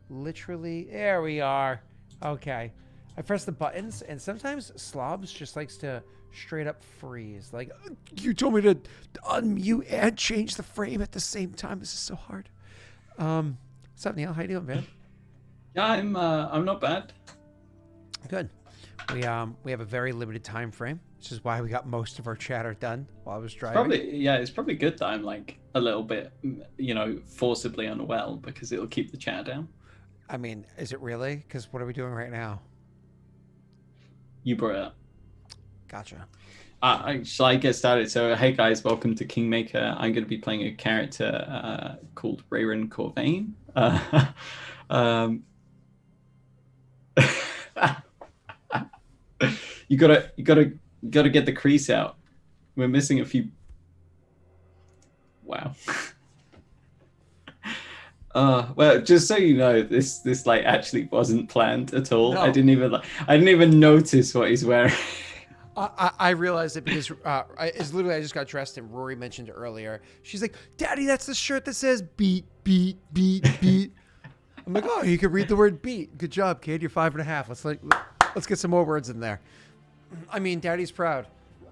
literally, there we are. Okay. I press the buttons, and sometimes Slobs just likes to straight up freeze. Like, you told me to unmute and change the frame at the same time. This is so hard. What's up, Neal? How you doing, man? Yeah, I'm not bad. Good. We have a very limited time frame, which is why we got most of our chatter done while I was driving. It's probably good that I'm like a little bit, forcibly unwell because it'll keep the chat down. I mean, is it really? Because what are we doing right now? You brought it up. Gotcha. Shall I get started? So, hey guys, welcome to Kingmaker. I'm going to be playing a character called Rayron Corvain. You gotta get the crease out. We're missing a few. Wow. Well, just so you know, this like actually wasn't planned at all. No. I didn't even notice what he's wearing. I realized it because it's literally I just got dressed and Rory mentioned earlier. She's like, "Daddy, that's the shirt that says beat, beat, beat, beat." I'm like, "Oh, you can read the word beat. Good job, kid. You're 5.5. Let's get some more words in there." I mean, Daddy's proud.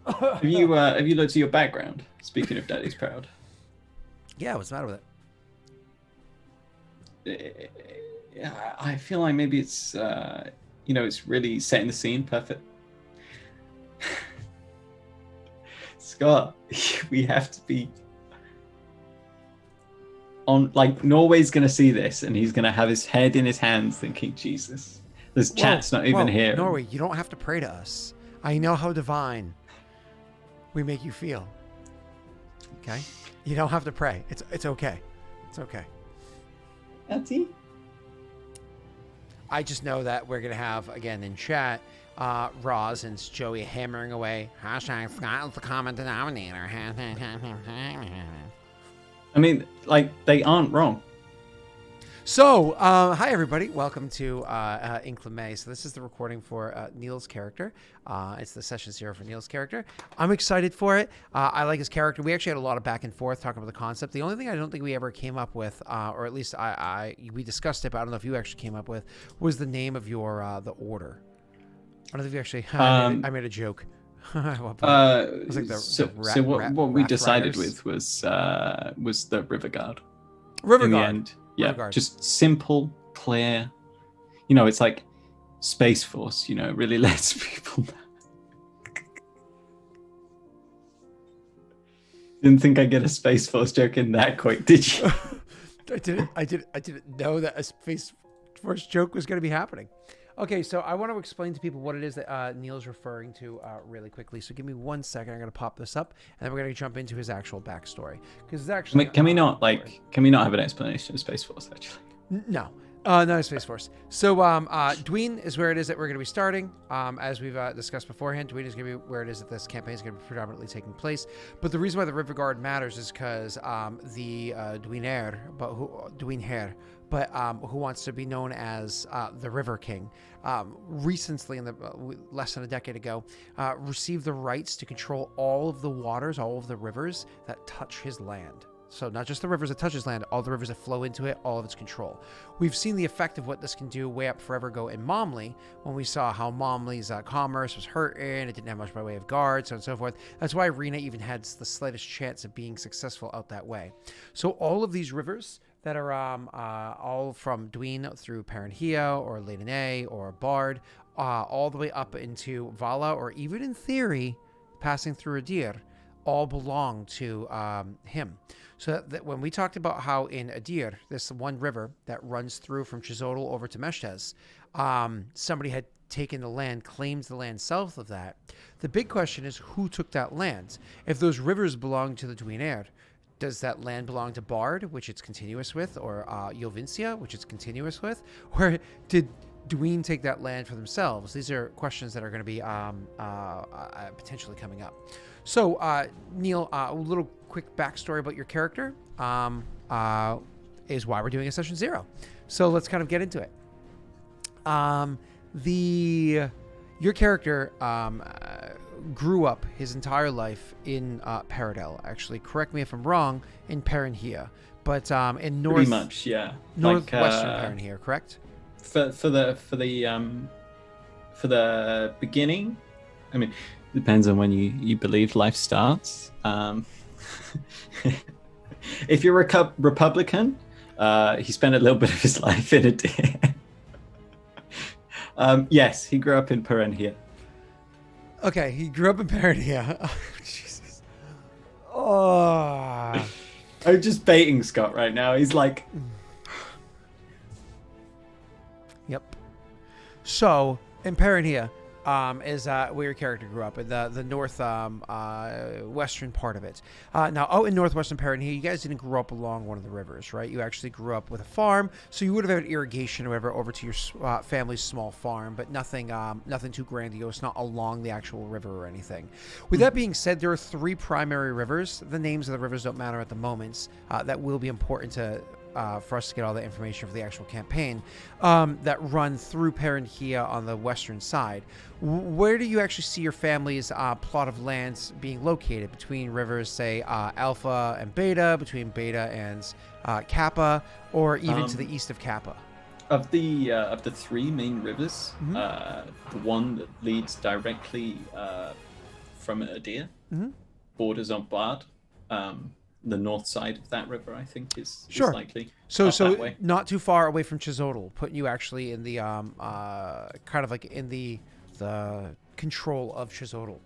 Have you looked at your background? Speaking of Daddy's proud. Yeah, what's the matter with it? I feel like maybe it's it's really setting the scene perfect. Scott, we have to be on, like, Norway's gonna see this and he's gonna have his head in his hands thinking, Jesus, this chat's not even here. Norway, you don't have to pray to us. I know how divine we make you feel. Okay? You don't have to pray. It's okay. It's okay. Auntie? I just know that we're going to have, again, in chat, Roz and Joey hammering away. Hashtag Scott is the common denominator. I mean, like, they aren't wrong. So, hi everybody. Welcome to Inclame. So this is the recording for Neal's character. It's the session 0 for Neal's character. I'm excited for it. I like his character. We actually had a lot of back and forth talking about the concept. The only thing I don't think we ever came up with, or at least we discussed it, but I don't know if you actually came up with, was the name of your the order. I don't think you actually. I made a joke. What we decided with was the River Guard. River Guard. In the end. Yeah, just simple, clear. It's like Space Force, it really lets people know. Didn't think I'd get a Space Force joke in that quick, did you? I didn't know that a Space Force joke was going to be happening. Okay, so I want to explain to people what it is that Neal's referring to really quickly. So give me 1 second. I'm going to pop this up, and then we're going to jump into his actual backstory. Because it's actually can we not have an explanation of Space Force actually? No, not Space Force. So Dween is where it is that we're going to be starting. As we've discussed beforehand, Dween is going to be where it is that this campaign is going to be predominantly taking place. But the reason why the River Guard matters is because the Dweener, who wants to be known as the River King, recently, less than a decade ago, received the rights to control all of the waters, all of the rivers that touch his land. So not just the rivers that touch his land, all the rivers that flow into it, all of its control. We've seen the effect of what this can do way up forever ago in Momley, when we saw how Momley's commerce was hurting, it didn't have much by way of guards, so on and so forth. That's why Rena even had the slightest chance of being successful out that way. So all of these rivers that are all from Dween through Paranhia or Leidene or Bard, all the way up into Vala, or even in theory, passing through Adir, all belong to him. So that when we talked about how in Adir, this one river that runs through from Chizodal over to Meshtez, somebody had taken the land, claimed the land south of that. The big question is, who took that land? If those rivers belong to the Dweener, does that land belong to Bard, which it's continuous with, or Yovincia, which it's continuous with? Or did Dween take that land for themselves? These are questions that are going to be potentially coming up. So, Neal, a little quick backstory about your character is why we're doing a session 0. So let's kind of get into it. Your character grew up his entire life in Paradel. Actually, correct me if I'm wrong, in Paranhia. but in Pretty much, yeah. northwestern Perrin here, correct? For the beginning, I mean, depends on when you believe life starts. If you're a Republican, he spent a little bit of his life in a deer. Yes, he grew up in Perennia. Okay, he grew up in Perennia. Oh, Jesus. Oh. I'm just baiting Scott right now. He's like... Yep. So, in Perennia is where your character grew up, in the north western part of it. Now, out in northwestern Perennia, you guys didn't grow up along one of the rivers, right? You actually grew up with a farm, so you would have had irrigation or whatever over to your family's small farm, but nothing too grandiose, not along the actual river or anything. With that being said, there are 3 primary rivers. The names of the rivers don't matter at the moment. That will be important to... for us to get all the information for the actual campaign, that run through Perennia on the western side. Where do you actually see your family's plot of lands being located? Between rivers, say, Alpha and Beta, between Beta and Kappa, or even to the east of Kappa? Of the 3 main rivers, the one that leads directly from Adir borders on Bard. The north side of that river, I think, is likely. So not too far away from Chizodal, putting you actually in the kind of like in the control of Chizodal,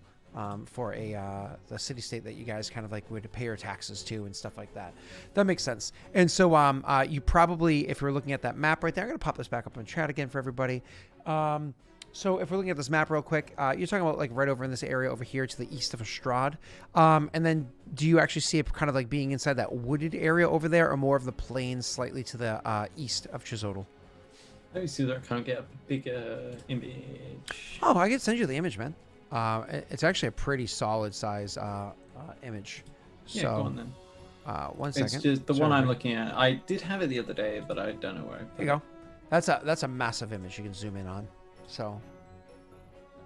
for the city state that you guys kind of like would pay your taxes to and stuff like that. That makes sense. And so you probably, if you're looking at that map right there, I'm gonna pop this back up in chat again for everybody. So if we're looking at this map real quick, you're talking about like right over in this area over here to the east of Estrad. And then do you actually see it kind of like being inside that wooded area over there, or more of the plains slightly to the east of Chizodal? Let me see that I can't get a bigger image. Oh, I can send you the image, man. It's actually a pretty solid size image. Yeah, go on then. 1 second. It's just the one I'm looking at. I did have it the other day, but I don't know where. There you go. That's a massive image you can zoom in on. So.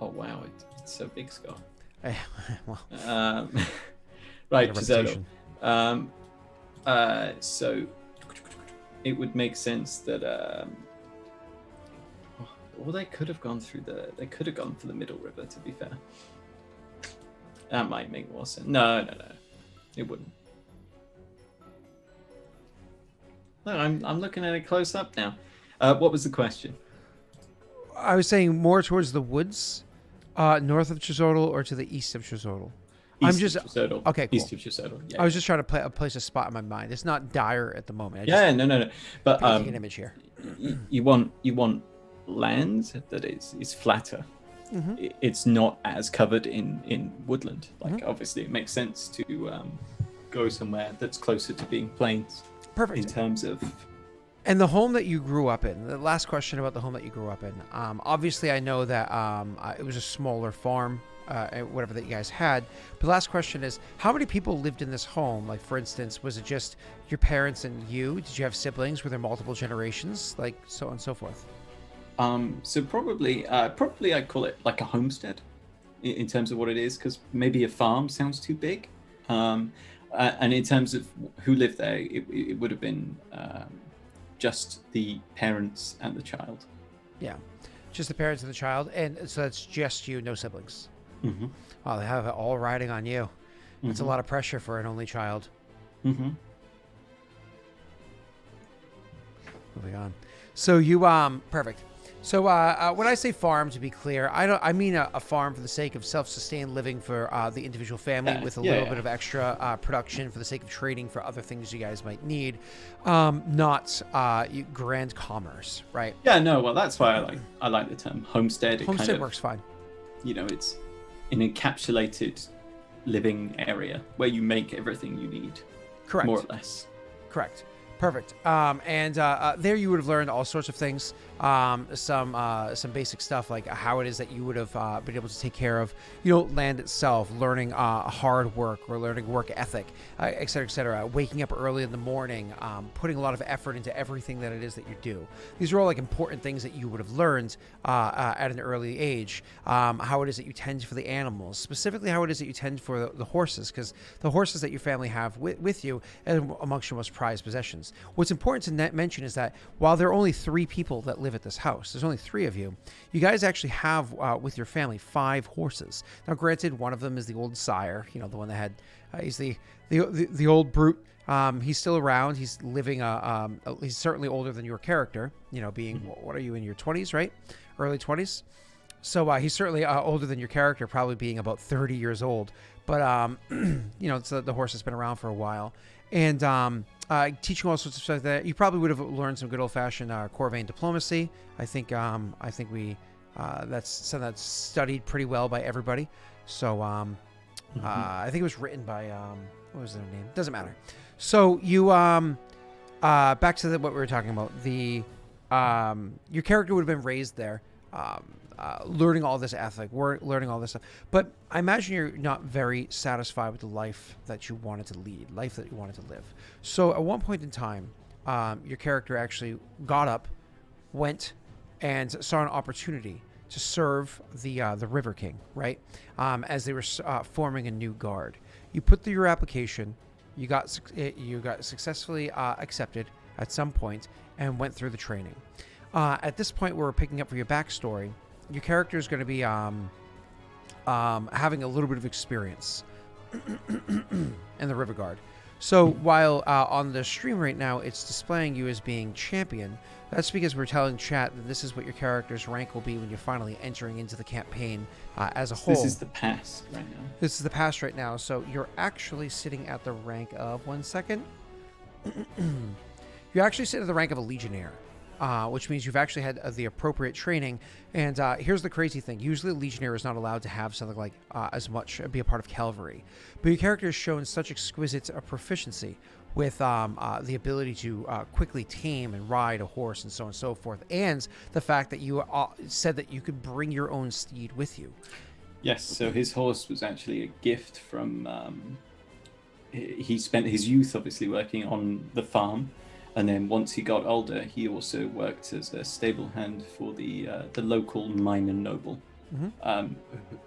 Oh wow, it's so big, Scott. Well. Right, Chizodal. So it would make sense that or they could have gone through they could have gone for the middle river, to be fair. That might make more sense. No. It wouldn't. No, I'm looking at it close up now. What was the question? I was saying more towards the woods, north of Chizodal, or to the east of Chizodal. East of Chizodal. Okay, cool. East of Chizodal. Yeah. I was just trying to place a spot in my mind. It's not dire at the moment. No. But take an image here. You want land that is flatter. Mm-hmm. It's not as covered in woodland. Like obviously, it makes sense to go somewhere that's closer to being plains. Perfect. In terms of. And the home that you grew up in, the last question about the home that you grew up in. Obviously, I know that it was a smaller farm, whatever that you guys had. But the last question is, how many people lived in this home? Like, for instance, was it just your parents and you? Did you have siblings? Were there multiple generations? Like, so on and so forth. So probably I'd call it like a homestead in terms of what it is, because maybe a farm sounds too big. And in terms of who lived there, it would have been... just the parents and the child. Yeah, just the parents and the child, and so that's just you, no siblings. Mm-hmm. Wow, they have it all riding on you. That's a lot of pressure for an only child. Mm-hmm. Moving on. So you perfect. So when I say farm, to be clear, I mean a farm for the sake of self-sustained living for the individual family, with a little bit of extra production for the sake of trading for other things you guys might need, not grand commerce, right? Yeah, no. Well, that's why I like the term homestead. Homestead works fine. It's an encapsulated living area where you make everything you need. Correct. More or less. Correct. Perfect. And there you would have learned all sorts of things. some basic stuff like how it is that you would have been able to take care of, you know, land itself, learning hard work or learning work ethic, et cetera, et cetera. Waking up early in the morning, putting a lot of effort into everything that it is that you do. These are all like important things that you would have learned at an early age. How it is that you tend for the animals, specifically how it is that you tend for the horses, because the horses that your family have with you are amongst your most prized possessions. What's important to mention is that while there are only 3 people that live at this house, there's only 3 of you. You guys actually have with your family 5 horses. Now, granted, one of them is the old sire, you know, the one that had he's the old brute. He's still around. He's living. He's certainly older than your character. You know, being what are you in your 20s, right? Early 20s. So he's certainly older than your character, probably being about 30 years old. But you know, the horse has been around for a while, and teaching all sorts of stuff that you probably would have learned some good old-fashioned Corvain diplomacy. I think we that's something that's studied pretty well by everybody. So I think it was written by what was their name? Doesn't matter. So you back to what we were talking about. The your character would have been raised there. Learning all this ethic, learning all this stuff. But I imagine you're not very satisfied with the life that you wanted to lead, life that you wanted to live. So at one point in time, your character actually got up, went, and saw an opportunity to serve the River King, right? As they were forming a new guard. You put through your application, you got successfully accepted at some point, and went through the training. At this point, we're picking up for your backstory. Your character is going to be having a little bit of experience in the River Guard. So while on the stream right now, it's displaying you as being champion, that's because we're telling chat that this is what your character's rank will be when you're finally entering into the campaign as a whole. This is the past right now. This is the past right now. So you're actually sitting at the rank of, one second. You're actually sitting at the rank of a legionnaire. Which means you've actually had the appropriate training. And here's the crazy thing. Usually a legionnaire is not allowed to have something like as much, be a part of cavalry. But your character has shown such exquisite proficiency with the ability to quickly tame and ride a horse and so on and so forth. And the fact that you said that you could bring your own steed with you. Yes, so his horse was actually a gift from... he spent his youth obviously working on the farm. And then once he got older, he also worked as a stable hand for the local minor noble,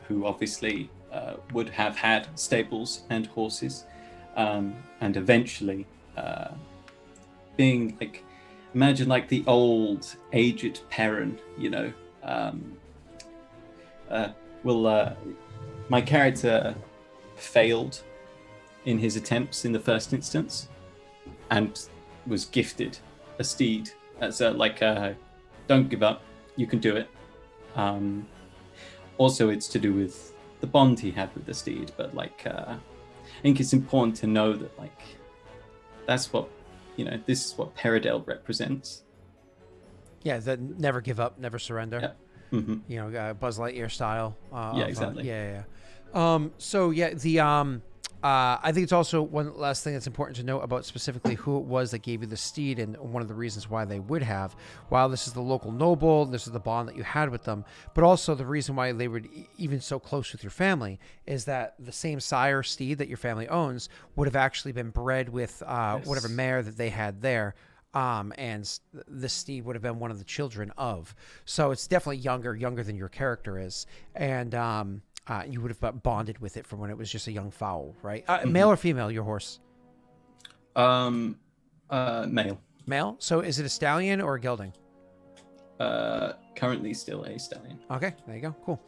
who obviously would have had stables and horses, and eventually being like, imagine like the old aged Perrin, you know. My character failed in his attempts in the first instance, and was gifted a steed as a don't give up, you can do it. Also, it's to do with the bond he had with the steed, but I think it's important to know that that's what, you know, this is what Peridel represents. Yeah, that never give up, never surrender. Yeah. Mm-hmm. You know, Buzz Lightyear style. Yeah, exactly. So yeah, I think it's also one last thing that's important to note about specifically who it was that gave you the steed, and one of the reasons why they would have. While this is the local noble, this is the bond that you had with them, but also the reason why they were even so close with your family is that the same sire steed that your family owns would have actually been bred with whatever mare that they had there. And the steed would have been one of the children of. So it's definitely younger than your character is. And you would have bonded with it from when it was just a young foal, right? Male or female, your horse? Male. Male? So is it a stallion or a gelding? Currently still a stallion. Okay, there you go. Cool.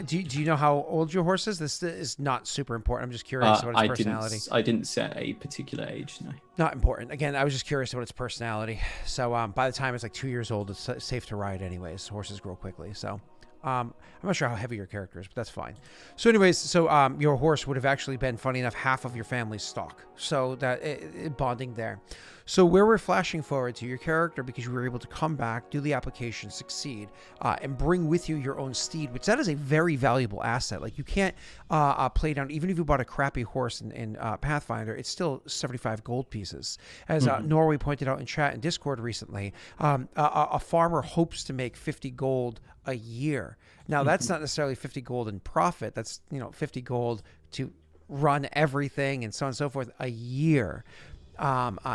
Do you know how old your horse is? This is not super important. I'm just curious about its personality. I didn't set a particular age, no. Not important. Again, I was just curious about its personality. So by the time it's like 2 years old, it's safe to ride anyways. Horses grow quickly. So I'm not sure how heavy your character is, but that's fine. So anyways, so your horse would have actually been, funny enough, half of your family's stock. So that bonding there. So where we're flashing forward to your character, because you were able to come back, do the application, succeed, and bring with you your own steed, which that is a very valuable asset. Like you can't play down, even if you bought a crappy horse in Pathfinder, it's still 75 gold pieces. As Norway pointed out in chat and Discord recently, a farmer hopes to make 50 gold a year. Now that's not necessarily 50 gold in profit. That's 50 gold to run everything and so on and so forth a year.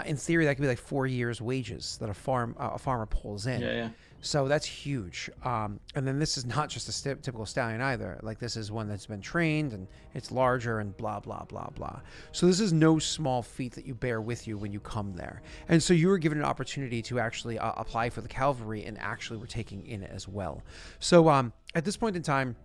In theory, that could be like 4 years' wages that a farmer pulls in. Yeah. So that's huge. And then this is not just a typical stallion either. Like this is one that's been trained and it's larger and blah, blah, blah, blah. So this is no small feat that you bear with you when you come there. And so you were given an opportunity to actually apply for the cavalry and actually were taking in it as well. So at this point in time,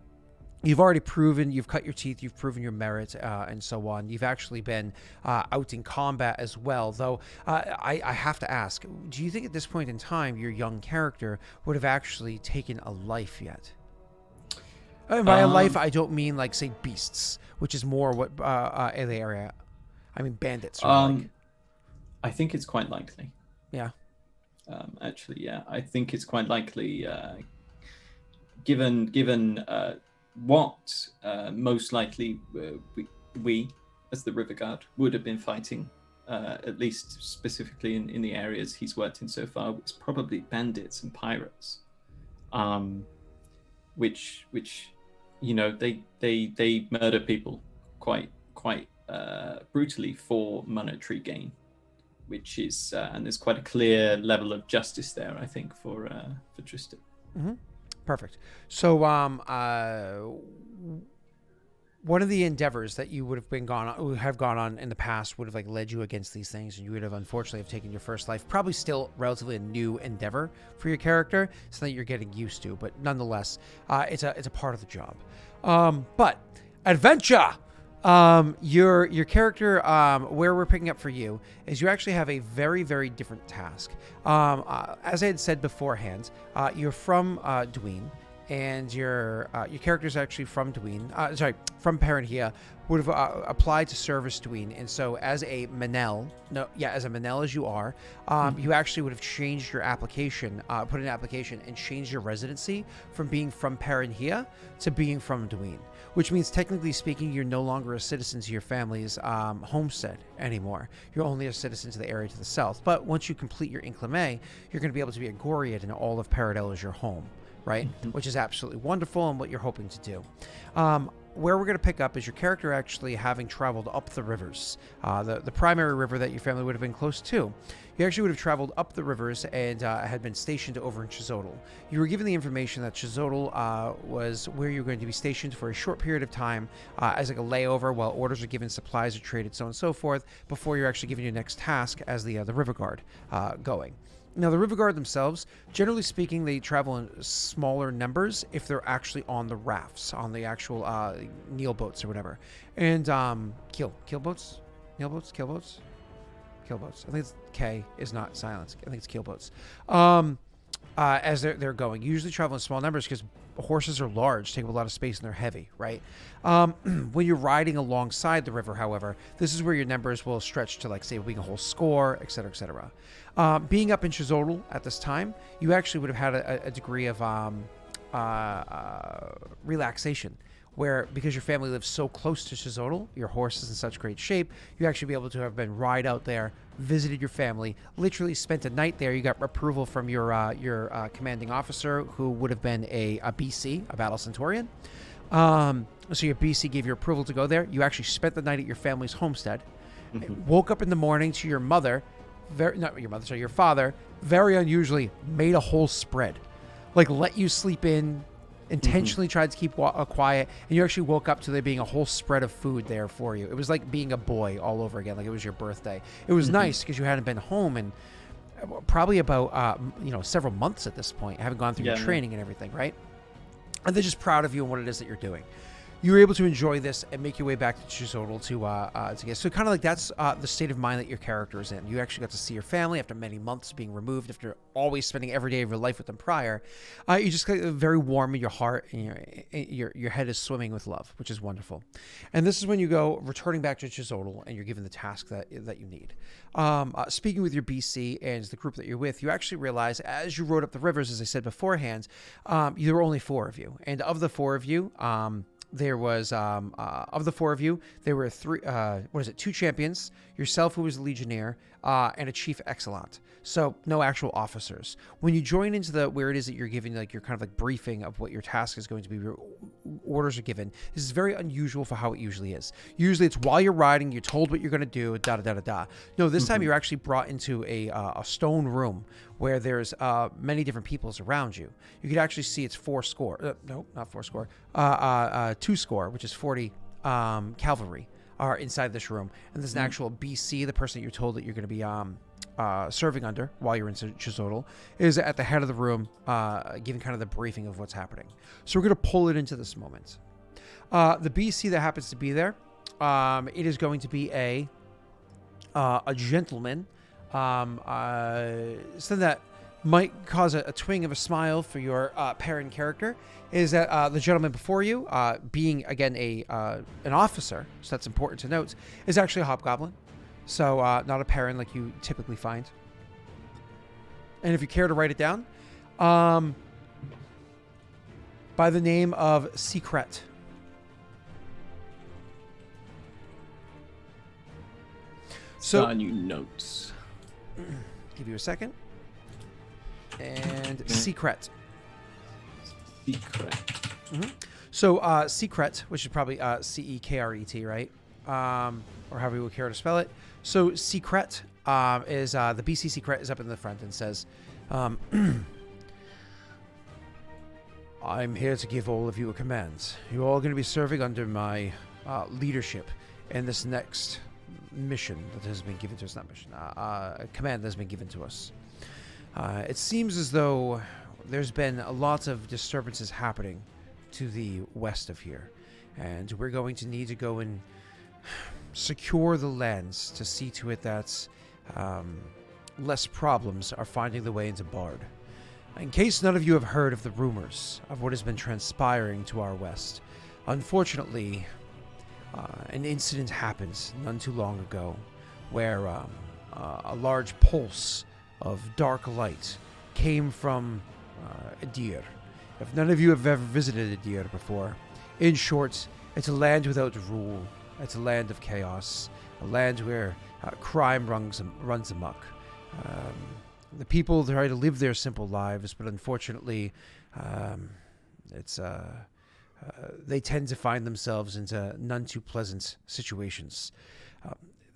you've already proven, you've cut your teeth, you've proven your merit, and so on. You've actually been out in combat as well. Though I have to ask, do you think at this point in time your young character would have actually taken a life yet? And by a life, I don't mean like, say, beasts, which is more what in the area. I mean bandits. Like. I think it's quite likely. Yeah. Actually, yeah. I think it's quite likely, given what most likely we as the River Guard would have been fighting, at least specifically in the areas he's worked in so far, was probably bandits and pirates, which they murder people quite brutally for monetary gain, which is and there's quite a clear level of justice there, I think, for Trisstan. Mm-hmm. Perfect. So, one of the endeavors that you would have gone on in the past would have like led you against these things, and you would have unfortunately have taken your first life. Probably still relatively a new endeavor for your character, so that you're getting used to. But nonetheless, it's a part of the job. But adventure. Your character, where we're picking up for you is you actually have a very, very different task. As I had said beforehand, you're from Dween, and your character is actually from Dween. From Parenhia, would have applied to service Dween, and so as a Manel, as you are, you actually would have changed your application, put in an application, and changed your residency from being from Parenhia to being from Dween. Which means, technically speaking, you're no longer a citizen to your family's homestead anymore. You're only a citizen to the area to the south. But once you complete your Inclame, you're going to be able to be a Goriad in all of Paradel as your home, right? Mm-hmm. Which is absolutely wonderful and what you're hoping to do. Where we're going to pick up is your character actually having traveled up the rivers, the primary river that your family would have been close to. You actually would have traveled up the rivers and had been stationed over in Chizodal. You were given the information that Chizodal was where you were going to be stationed for a short period of time as like a layover while orders are given, supplies are traded, so on and so forth, before you're actually given your next task as the River Guard going. Now, the River Guard themselves, generally speaking, they travel in smaller numbers if they're actually on the rafts, on the actual Neal boats or whatever. And keel boats? Neal boats? Keel boats? Keel boats. I think it's K is not silence. I think it's keel boats. As they're going. You usually travel in small numbers because horses are large, take up a lot of space, and they're heavy, right? When you're riding alongside the river, however, this is where your numbers will stretch to, like, say, being a whole score, etc., etc. Being up in Chizodal at this time, you actually would have had a degree of relaxation, where because your family lives so close to Chizodal, your horse is in such great shape, you actually be able to have been ride out there, visited your family, literally spent a night there. You got approval from your commanding officer, who would have been a BC, a Battle Centurion. So your BC gave you approval to go there. You actually spent the night at your family's homestead, woke up in the morning to your mother, your father, very unusually made a whole spread, like let you sleep in, intentionally tried to keep quiet, and you actually woke up to there being a whole spread of food there for you. It was like being a boy all over again, like it was your birthday. It was nice because you hadn't been home in probably about several months at this point, having gone through your training and everything, right? And they're just proud of you and what it is that you're doing. you were able to enjoy this and make your way back to Chisodal to get. So kind of like that's the state of mind that your character is in. You actually got to see your family after many months being removed, after always spending every day of your life with them prior. You just got very warm in your heart, and your head is swimming with love, which is wonderful. And this is when you go returning back to Chisodal, and you're given the task that you need. Speaking with your BC and the group that you're with, you actually realize as you rode up the rivers, as I said beforehand, there were only 4 of you, and of the 4 of you, there was of the 4 of you, there were 2 champions, yourself who was a legionnaire, and a chief excellent. So no actual officers. When you join into where it is that you're giving like your kind of like briefing of what your task is going to be, your orders are given. This is very unusual for how it usually is. Usually it's while you're riding, you're told what you're going to do, da da da da da. No, this time you're actually brought into a stone room where there's many different peoples around you. You could actually see it's 4 score. No, not 4 score. 2 score, which is 40 cavalry are inside this room. And there's an actual BC, the person that you're told that you're going to be serving under while you're in Chisodal, is at the head of the room, giving kind of the briefing of what's happening. So we're going to pull it into this moment. The BC that happens to be there, it is going to be a gentleman, something that might cause a twinge of a smile for your parent character, is that the gentleman before you, being again an officer, so that's important to note, is actually a hobgoblin. So not a parent like you typically find. And if you care to write it down, by the name of Secret. So new notes. Give you a second. And Secret. Secret. Mm-hmm. So Secret, which is probably C-E-K-R-E-T, right? Or however you would care to spell it. So Secret is the BC Secret is up in the front and says, I'm here to give all of you a command. You're all going to be serving under my leadership in this next mission that has been given to us. Not mission, a command that has been given to us. It seems as though there's been a lot of disturbances happening to the west of here, and we're going to need to go and secure the lands to see to it that less problems are finding the way into Bard. In case none of you have heard of the rumors of what has been transpiring to our west, unfortunately, an incident happened none too long ago where a large pulse of dark light came from Adir. If none of you have ever visited Adir before, in short, it's a land without rule. It's a land of chaos, a land where crime runs amok. The people try to live their simple lives, but unfortunately, they tend to find themselves into none too pleasant situations.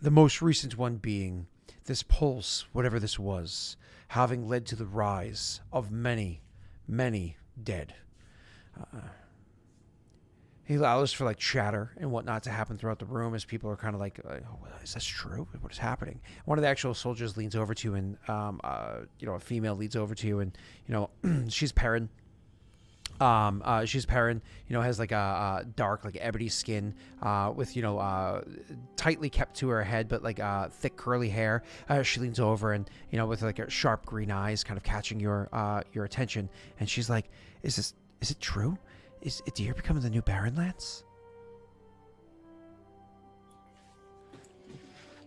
The most recent one being this pulse, whatever this was, having led to the rise of many, many dead. He allows for like chatter and whatnot to happen throughout the room as people are kind of like, oh, is this true? What is happening? One of the actual soldiers leans over to you, and a female leads over to you, and she's Perrin. She's Perrin, has like a dark, like ebony skin, with, tightly kept to her head, but like thick curly hair. She leans over and, with like her sharp green eyes kind of catching your attention. And she's like, is it true? Is Adir becoming the new Baron Lance?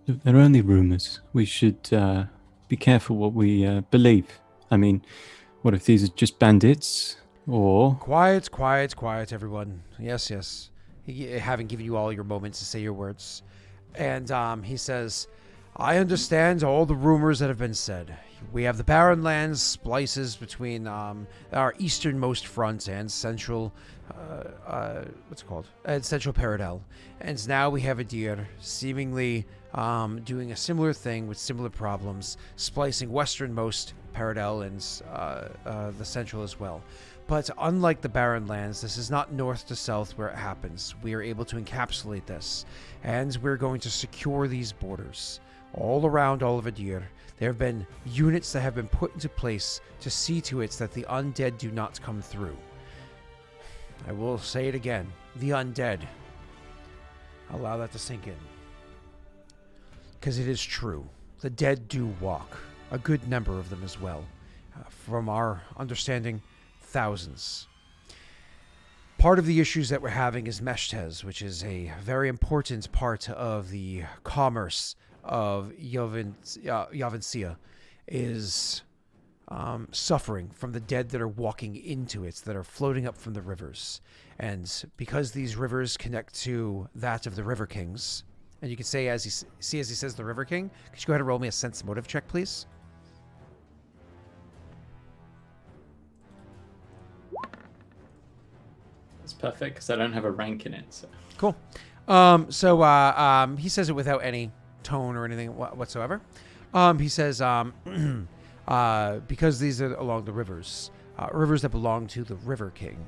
Look, they're only rumors. We should be careful what we believe. I mean, what if these are just bandits? Or... Quiet, everyone. Yes. Having given you all your moments to say your words. And he says, I understand all the rumors that have been said. We have the Barren Lands splices between our easternmost front and central, central Paradel. And now we have Adir seemingly doing a similar thing with similar problems, splicing westernmost Paradel and the central as well. But unlike the Barren Lands, this is not north to south where it happens. We are able to encapsulate this, and we're going to secure these borders. All around all of Adir, there have been units that have been put into place to see to it that the undead do not come through. I will say it again. The undead. Allow that to sink in. Because it is true. The dead do walk. A good number of them as well. From our understanding, thousands. Part of the issues that we're having is Meshtes, which is a very important part of the commerce of Yavansia, is suffering from the dead that are walking into it, that are floating up from the rivers. And because these rivers connect to that of the River Kings, and you can say, as he says the River King, could you go ahead and roll me a sense motive check, please? It's perfect because I don't have a rank in it. So. Cool. He says it without any tone or anything whatsoever. He says, because these are along the rivers that belong to the River King,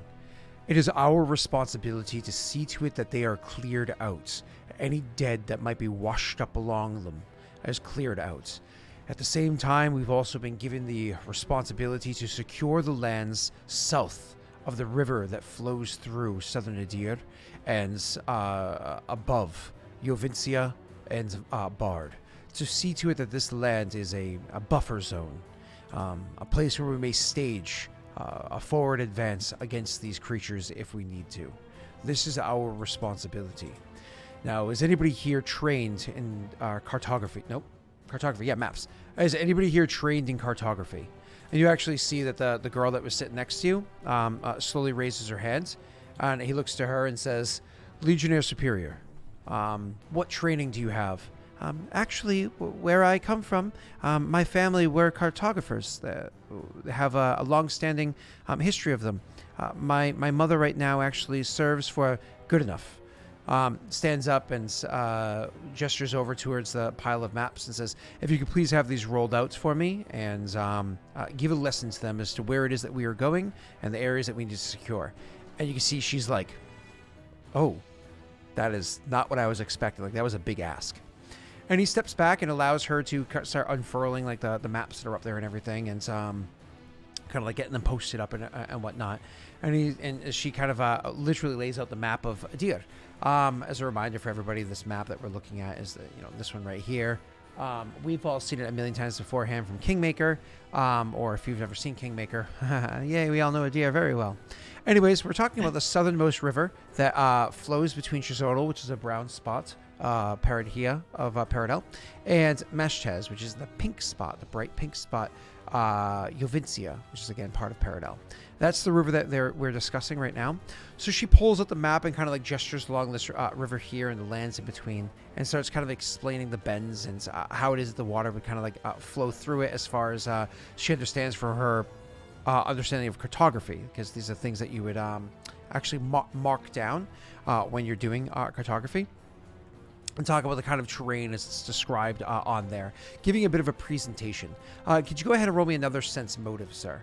it is our responsibility to see to it that they are cleared out. Any dead that might be washed up along them is cleared out. At the same time, we've also been given the responsibility to secure the lands south of the river that flows through southern Adir and above Yovincia and Bard, to see to it that this land is a buffer zone, a place where we may stage a forward advance against these creatures if we need to. This is our responsibility. Now, is anybody here trained in cartography? Nope. Cartography, yeah, maps. Is anybody here trained in cartography? And you actually see that the girl that was sitting next to you slowly raises her hand, and he looks to her and says, Legionnaire Superior, what training do you have? Actually, where I come from, my family were cartographers. They have a long-standing history of them. My mother right now actually serves for Good Enough. Stands up and gestures over towards the pile of maps and says, if you could please have these rolled out for me and give a lesson to them as to where it is that we are going and the areas that we need to secure. And you can see she's like, oh, that is not what I was expecting. Like, that was a big ask. And he steps back and allows her to start unfurling like the maps that are up there and everything, and kind of like getting them posted up and whatnot. And she kind of literally lays out the map of Adir. As a reminder for everybody, this map that we're looking at is this one right here. We've all seen it a million times beforehand from Kingmaker, or if you've never seen Kingmaker, yay, we all know Adir very well. Anyways, we're talking about the southernmost river that flows between Chizorol, which is a brown spot, Paradhia of Paradel, and Meshtes, which is the pink spot, the bright pink spot, Yovincia, which is again part of Paradel. That's the river that we're discussing right now. So she pulls out the map and kind of like gestures along this river here and the lands in between, and starts kind of explaining the bends and how it is that the water would kind of like flow through it, as far as she understands for her understanding of cartography, because these are things that you would actually mark down when you're doing cartography. And talk about the kind of terrain as it's described on there, giving a bit of a presentation. Could you go ahead and roll me another sense motive, sir?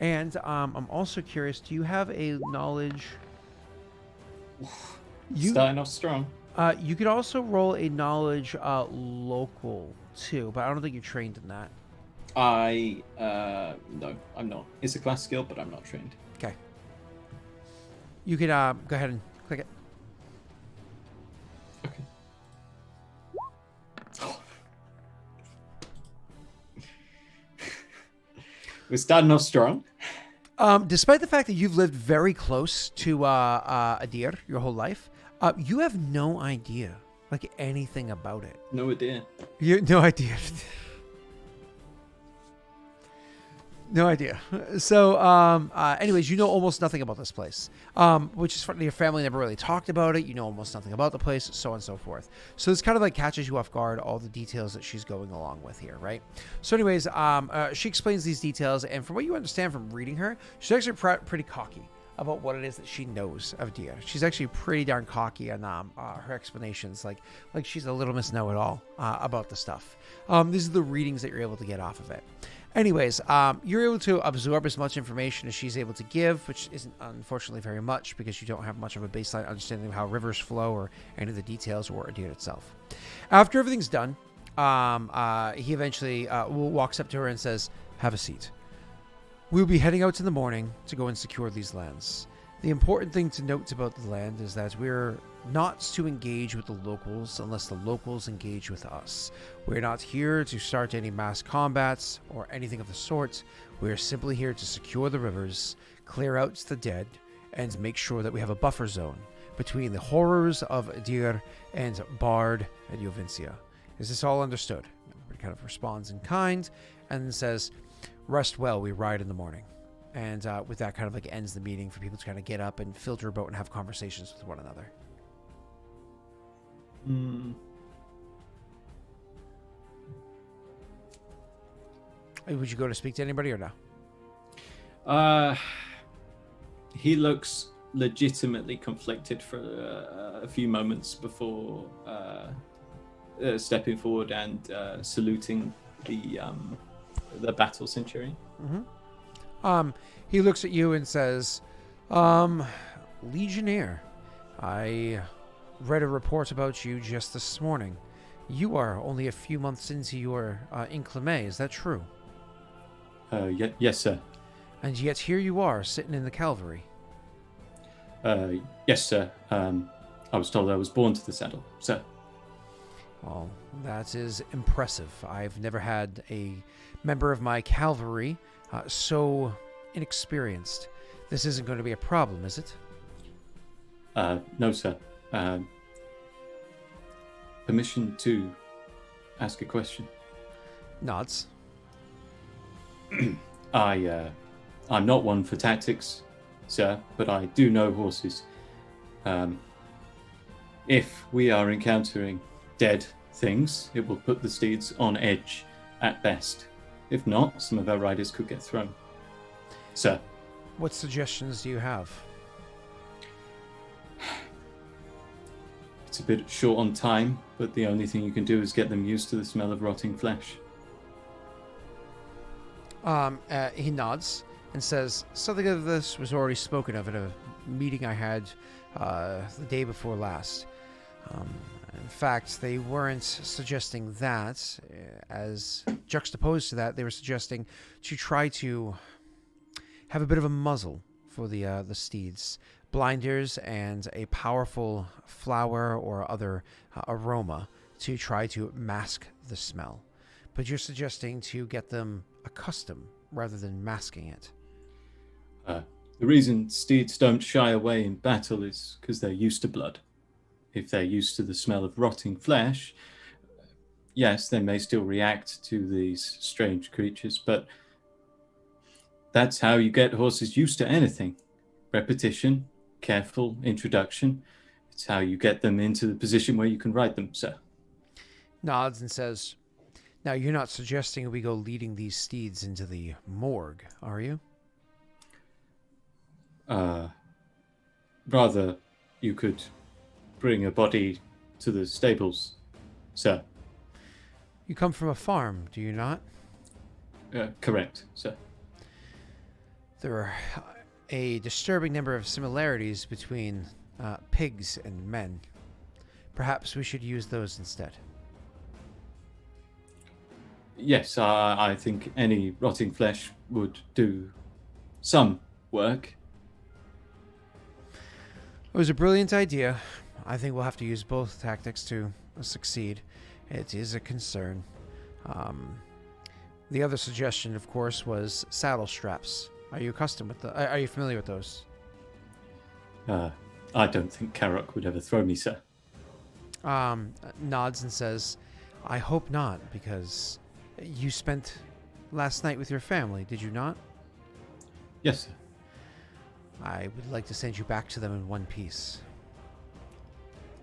And I'm also curious, do you have a knowledge? Starting off strong. You could also roll a knowledge local too, but I don't think you're trained in that. No, I'm not. It's a class skill, but I'm not trained. Okay. You could go ahead and click it. Okay. We're starting off strong. Despite the fact that you've lived very close to Adir your whole life, you have no idea, like, anything about it. No idea. No idea. No idea. So, anyways, you know almost nothing about this place, which is funny. Your family never really talked about it. You know almost nothing about the place, so on and so forth. So this kind of like catches you off guard, all the details that she's going along with here, right? So anyways, she explains these details, and from what you understand from reading her, she's actually pretty cocky about what it is that she knows of Dia. She's actually pretty darn cocky on her explanations, like she's a little Miss Know-It-All about the stuff. These are the readings that you're able to get off of it. Anyways, you're able to absorb as much information as she's able to give, which isn't unfortunately very much because you don't have much of a baseline understanding of how rivers flow or any of the details or Adir itself. After everything's done, he eventually walks up to her and says, "Have a seat. We'll be heading out in the morning to go and secure these lands. The important thing to note about the land is that we're not to engage with the locals unless the locals engage with us. We're not here to start any mass combats or anything of the sort. We're simply here to secure the rivers, clear out the dead, and make sure that we have a buffer zone between the horrors of Dir and Bard and Jovincia. Is this all understood? Everybody kind of responds in kind and then says, rest well, we ride in the morning. And with that, kind of like ends the meeting for people to kind of get up and filter about and have conversations with one another. Would you go to speak to anybody or no? He looks legitimately conflicted for a few moments before stepping forward and saluting the battle centurion. He looks at you and says, Legionnaire, I read a report about you just this morning. You are only a few months into your inclime, is that true? Yes, sir. And yet here you are, sitting in the cavalry. Yes, sir. I was told I was born to the saddle, sir. Well, that is impressive. I've never had a member of my cavalry so inexperienced. This isn't going to be a problem, is it? No, sir. Permission to ask a question. Nods. I'm not one for tactics, sir, but I do know horses. If we are encountering dead things, it will put the steeds on edge at best. If not, some of our riders could get thrown. Sir. What suggestions do you have? It's a bit short on time, but the only thing you can do is get them used to the smell of rotting flesh. He nods and says, something of this was already spoken of at a meeting I had the day before last. In fact, they weren't suggesting that. As juxtaposed to that, they were suggesting to try to have a bit of a muzzle for the steeds. Blinders and a powerful flower or other aroma to try to mask the smell. But you're suggesting to get them accustomed rather than masking it. The reason steeds don't shy away in battle is because they're used to blood. If they're used to the smell of rotting flesh, yes, they may still react to these strange creatures, but that's how you get horses used to anything. Repetition, careful introduction. It's how you get them into the position where you can ride them, sir. Nods and says, now you're not suggesting we go leading these steeds into the morgue, are you? Rather, you could bring a body to the stables, sir. You come from a farm, do you not? Correct, sir. There are a disturbing number of similarities between pigs and men. Perhaps we should use those instead. Yes, I think any rotting flesh would do some work. It was a brilliant idea. I think we'll have to use both tactics to succeed. It is a concern. The other suggestion, of course, was saddle straps. Are you accustomed with are you familiar with those? I don't think Karok would ever throw me, sir. Nods and says, I hope not, because you spent last night with your family, did you not? Yes, sir. I would like to send you back to them in one piece.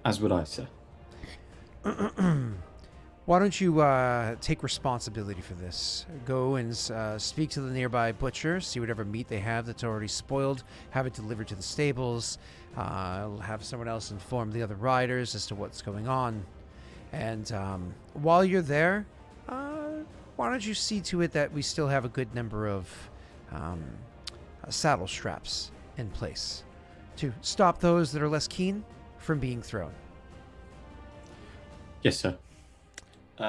As would I, sir. Why don't you take responsibility for this? Go and speak to the nearby butcher, see whatever meat they have that's already spoiled, have it delivered to the stables, have someone else inform the other riders as to what's going on. And while you're there, why don't you see to it that we still have a good number of saddle straps in place to stop those that are less keen from being thrown. Yes, sir.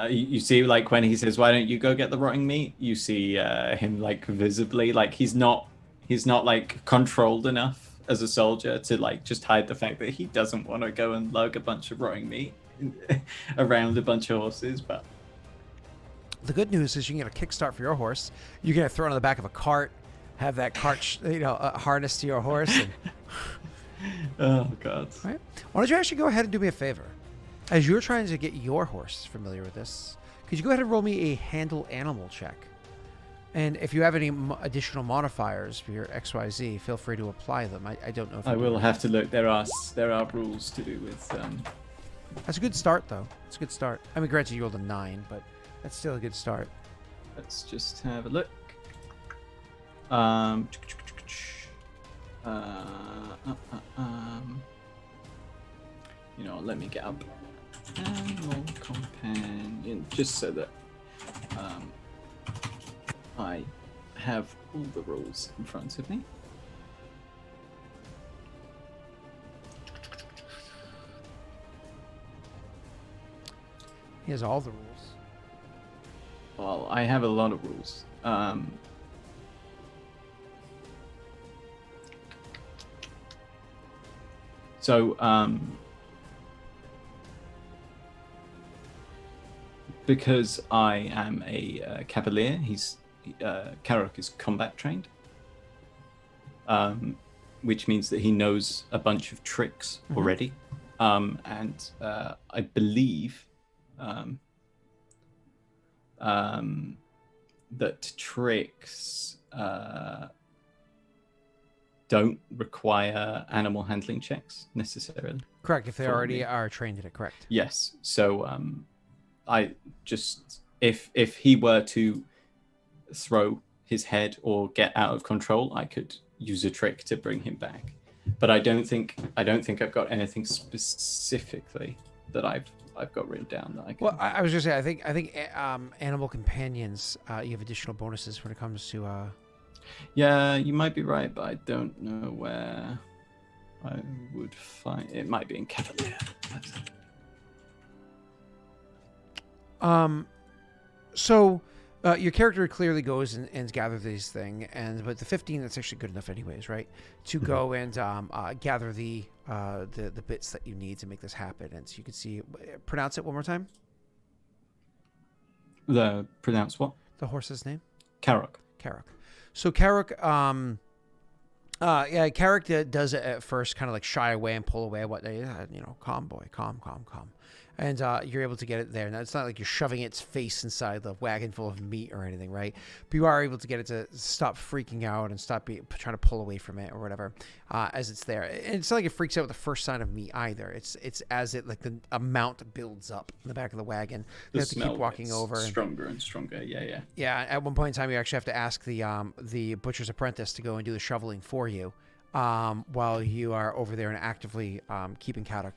You see, like when he says, "Why don't you go get the rotting meat?" You see him like visibly, like he's not like controlled enough as a soldier to like just hide the fact that he doesn't want to go and lug a bunch of rotting meat around a bunch of horses. But the good news is you can get a kickstart for your horse. You can throw it on the back of a cart, have that cart, harnessed to your horse. And... oh god! Right? Why don't you actually go ahead and do me a favor? As you're trying to get your horse familiar with this, could you go ahead and roll me a handle animal check? And if you have any additional modifiers for your XYZ, feel free to apply them. I don't know if I will have to look. There are rules to do with. That's a good start, though. It's a good start. I mean, granted, you rolled a 9, but that's still a good start. Let's just have a look. Let me get up animal companion just so that I have all the rules in front of me. He has all the rules. Well, I have a lot of rules. Because I am a cavalier, Karok is combat trained, which means that he knows a bunch of tricks already, and I believe that tricks don't require animal handling checks necessarily. Correct, if they already are trained in it, correct. Yes, so I just if he were to throw his head or get out of control, I could use a trick to bring him back. But I don't think I've got anything specifically that I've got written down that I can. Well, I was just saying, I think animal companions, you have additional bonuses when it comes to. Yeah, you might be right, but I don't know where I would find it. Might be in Cavalier. So your character clearly goes and gathers these things, but the 15, that's actually good enough anyways, right? To go and gather the bits that you need to make this happen. And so you can see, pronounce it one more time. Pronounce what? The horse's name? Karok. So Karok, Karok does it at first, kind of like shy away and pull away. Calm boy, calm. And you're able to get it there. Now, it's not like you're shoving its face inside the wagon full of meat or anything, right? But you are able to get it to stop freaking out and stop trying to pull away from it or whatever as it's there. And it's not like it freaks out with the first sign of meat either. It's as it, like, the amount builds up in the back of the wagon. You have to keep walking over. Stronger and stronger, yeah. Yeah, at one point in time, you actually have to ask the butcher's apprentice to go and do the shoveling for you while you are over there and actively keeping Karok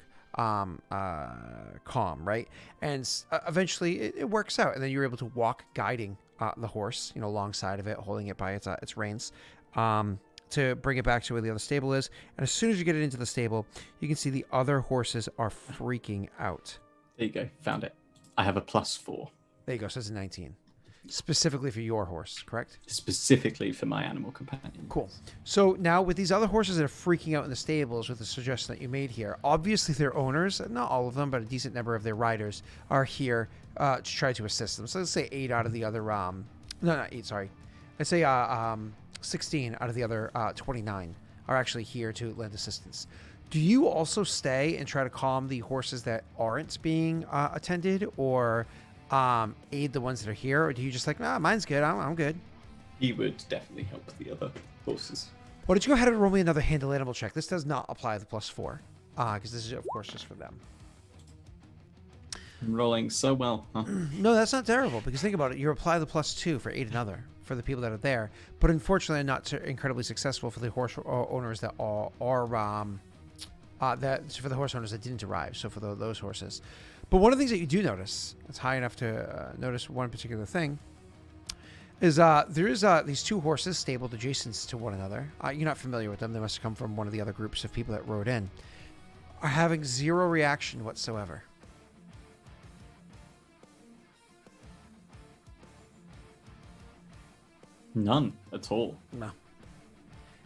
calm, right? And eventually it works out, and then you're able to walk guiding the horse, alongside of it, holding it by its reins, to bring it back to where the other stable is. And as soon as you get it into the stable, you can see the other horses are freaking out. There you go, found it. I have a +4. There you go. So it's a 19. Specifically for your horse, correct? Specifically for my animal companion. Cool. So now with these other horses that are freaking out in the stables with the suggestion that you made here, obviously their owners, not all of them, but a decent number of their riders are here to try to assist them. So let's say 8 out of the other, not 8, sorry. Let's say 16 out of the other 29 are actually here to lend assistance. Do you also stay and try to calm the horses that aren't being attended, or aid the ones that are here, or do you just like, mine's good, I'm good? He would definitely help the other horses. Why don't you go ahead and roll me another handle animal check? This does not apply the +4, because this is, of course, just for them. I'm rolling so well, huh? No, that's not terrible, because think about it. You apply the +2 for aid another, for the people that are there, but unfortunately not so incredibly successful for the horse owners that are for the horse owners that didn't arrive, so for those horses. But one of the things that you do notice, it's high enough to notice one particular thing, is there is these 2 horses stabled adjacent to one another. You're not familiar with them. They must have come from one of the other groups of people that rode in. Are having 0 reaction whatsoever. None at all. No.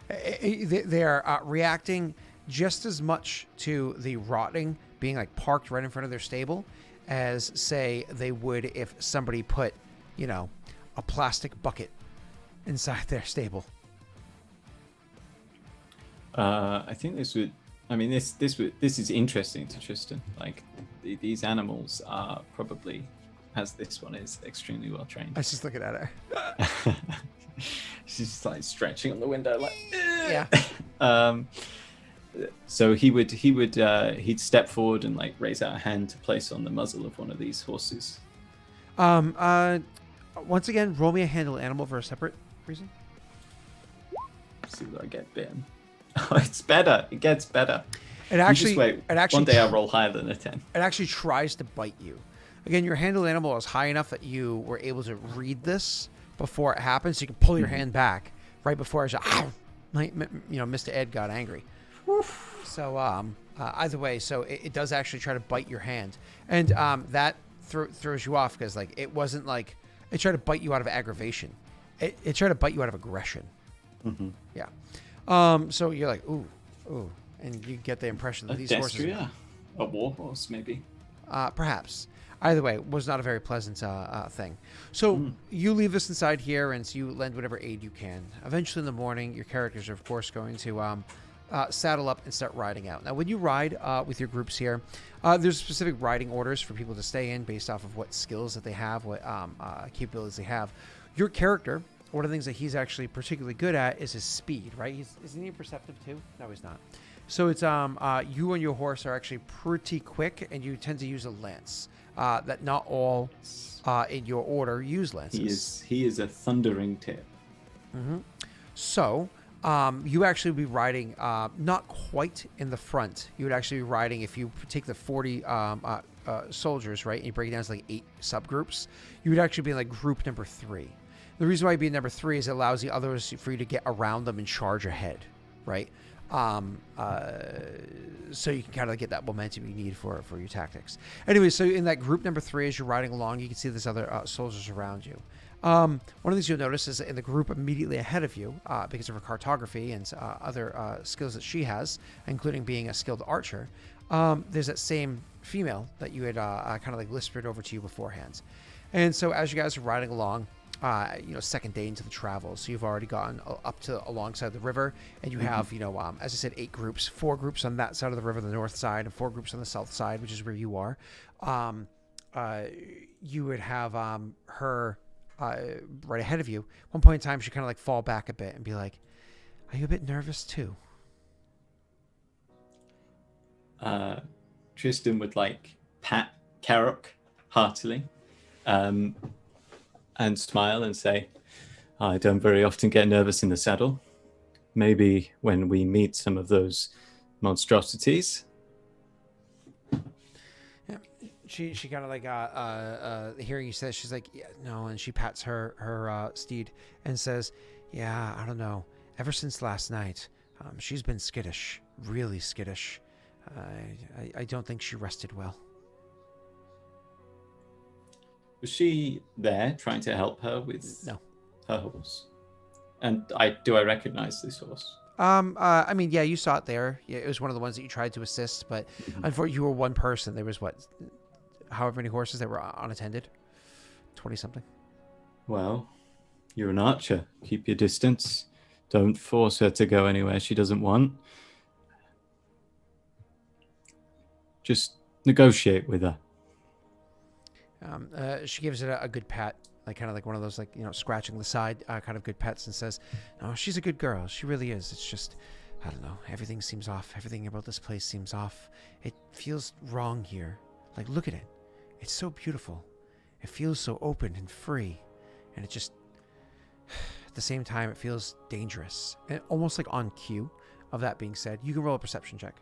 They are reacting just as much to the rotting being like parked right in front of their stable as, say, they would if somebody put, a plastic bucket inside their stable. I think this would. I mean, this is interesting to Trisstan. Like, these animals are probably, as this one is, extremely well trained. I was just looking at her. She's just like stretching on the window, like Yeah. So he'd step forward and like raise out a hand to place on the muzzle of one of these horses. Once again, roll me a handle animal for a separate reason. See whether I get bitten. Oh, it's better. It gets better. It actually, You just wait. One day I'll roll higher than a 10. It actually tries to bite you. Again, your handle animal is high enough that you were able to read this before it happens, so you can pull your hand back right before Mr. Ed got angry. So either way, so it does actually try to bite your hand, and that throws you off because like it wasn't like it tried to bite you out of aggravation. It tried to bite you out of aggression. Mm-hmm. Yeah. So you're like, ooh, and you get the impression that these horses, a war horse, maybe. Perhaps. Either way, it was not a very pleasant thing. So you leave this inside here, and you lend whatever aid you can. Eventually, in the morning, your characters are, of course, going to saddle up and start riding out. Now, when you ride with your groups here, there's specific riding orders for people to stay in based off of what skills that they have, what capabilities they have. Your character, one of the things that he's actually particularly good at is his speed, right? Isn't he perceptive too? No, he's not. So it's you and your horse are actually pretty quick, and you tend to use a lance. That not all in your order use lances. He is a thundering tip. Mm-hmm. So you actually would be riding not quite in the front. You would actually be riding, if you take the 40 soldiers, right, and you break it down to like 8 subgroups, you would actually be in like group number 3. The reason why you'd be in number 3 is it allows the others for you to get around them and charge ahead, right? So you can kind of get that momentum you need for your tactics. Anyway, so in that group number 3, as you're riding along, you can see there's other soldiers around you. One of the things you'll notice is in the group immediately ahead of you, because of her cartography and other skills that she has, including being a skilled archer, there's that same female that you had kind of like whispered over to you beforehand. And so as you guys are riding along, second day into the travel, so you've already gotten up to alongside the river, and you have, as I said, 8 groups, 4 groups on that side of the river, the north side, and 4 groups on the south side, which is where you are. You would have her right ahead of you. At one point in time, she kind of like fall back a bit and be like, "Are you a bit nervous too?" Trisstan would like pat Karok heartily. And smile and say, "I don't very often get nervous in the saddle. Maybe when we meet some of those monstrosities." Yeah, she kind of like hearing you say, she's like, "Yeah, no," and she pats her steed and says, "Yeah, I don't know. Ever since last night, she's been skittish, really skittish. I don't think she rested well." Was she there trying to help her with her horse? And do I recognize this horse? I mean, yeah, you saw it there. Yeah, it was one of the ones that you tried to assist, but unfortunately, you were one person. There was however many horses that were unattended, 20 something. Well, you're an archer. Keep your distance. Don't force her to go anywhere she doesn't want. Just negotiate with her. She gives it a good pat, like kind of like one of those like scratching the side kind of good pets, and says, "No, she's a good girl. She really is. It's just, I don't know. Everything seems off. Everything about this place seems off. It feels wrong here. Like, look at it. It's so beautiful. It feels so open and free, and it just, at the same time, it feels dangerous and almost like on cue." Of that being said, you can roll a perception check.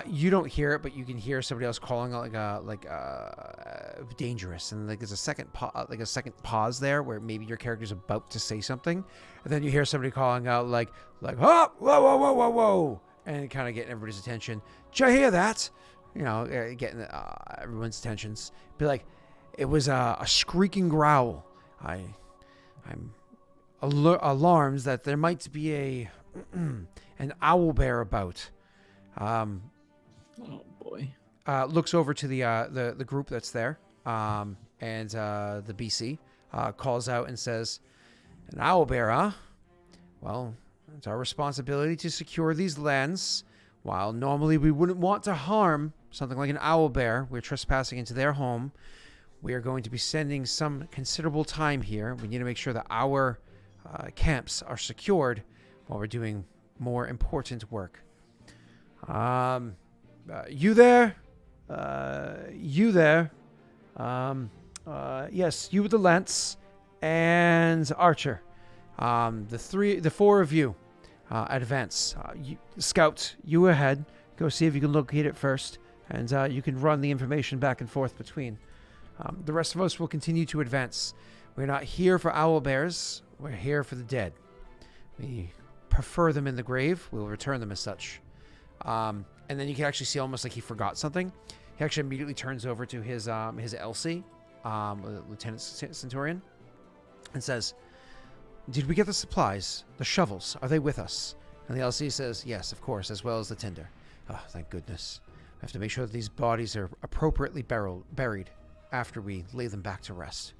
You don't hear it, but you can hear somebody else calling out like dangerous, and like there's a second pause there where maybe your character's about to say something, and then you hear somebody calling out like oh, whoa, and kind of getting everybody's attention. Did you hear that? Getting everyone's attentions. Be like, It was a squeaking growl. I'm alarmed that there might be an owl bear about. Oh boy. Looks over to the group that's there, and the BC calls out and says, "An owl bear, huh? Well, it's our responsibility to secure these lands. While normally we wouldn't want to harm something like an owl bear, we're trespassing into their home. We are going to be spending some considerable time here. We need to make sure that our camps are secured while we're doing more important work. You there? You there? Yes, you with the lance and Archer. The four of you advance. Scout, you ahead. Go see if you can locate it first, and you can run the information back and forth between. The rest of us will continue to advance. We're not here for owl bears. We're here for the dead. We prefer them in the grave. We'll return them as such. And then you can actually see almost like he forgot something. He actually immediately turns over to his LC, Lieutenant Centurion, and says, "Did we get the supplies? The shovels, are they with us?" And the LC says, "Yes, of course, as well as the tinder." Oh, thank goodness. I have to make sure that these bodies are appropriately buried after we lay them back to rest.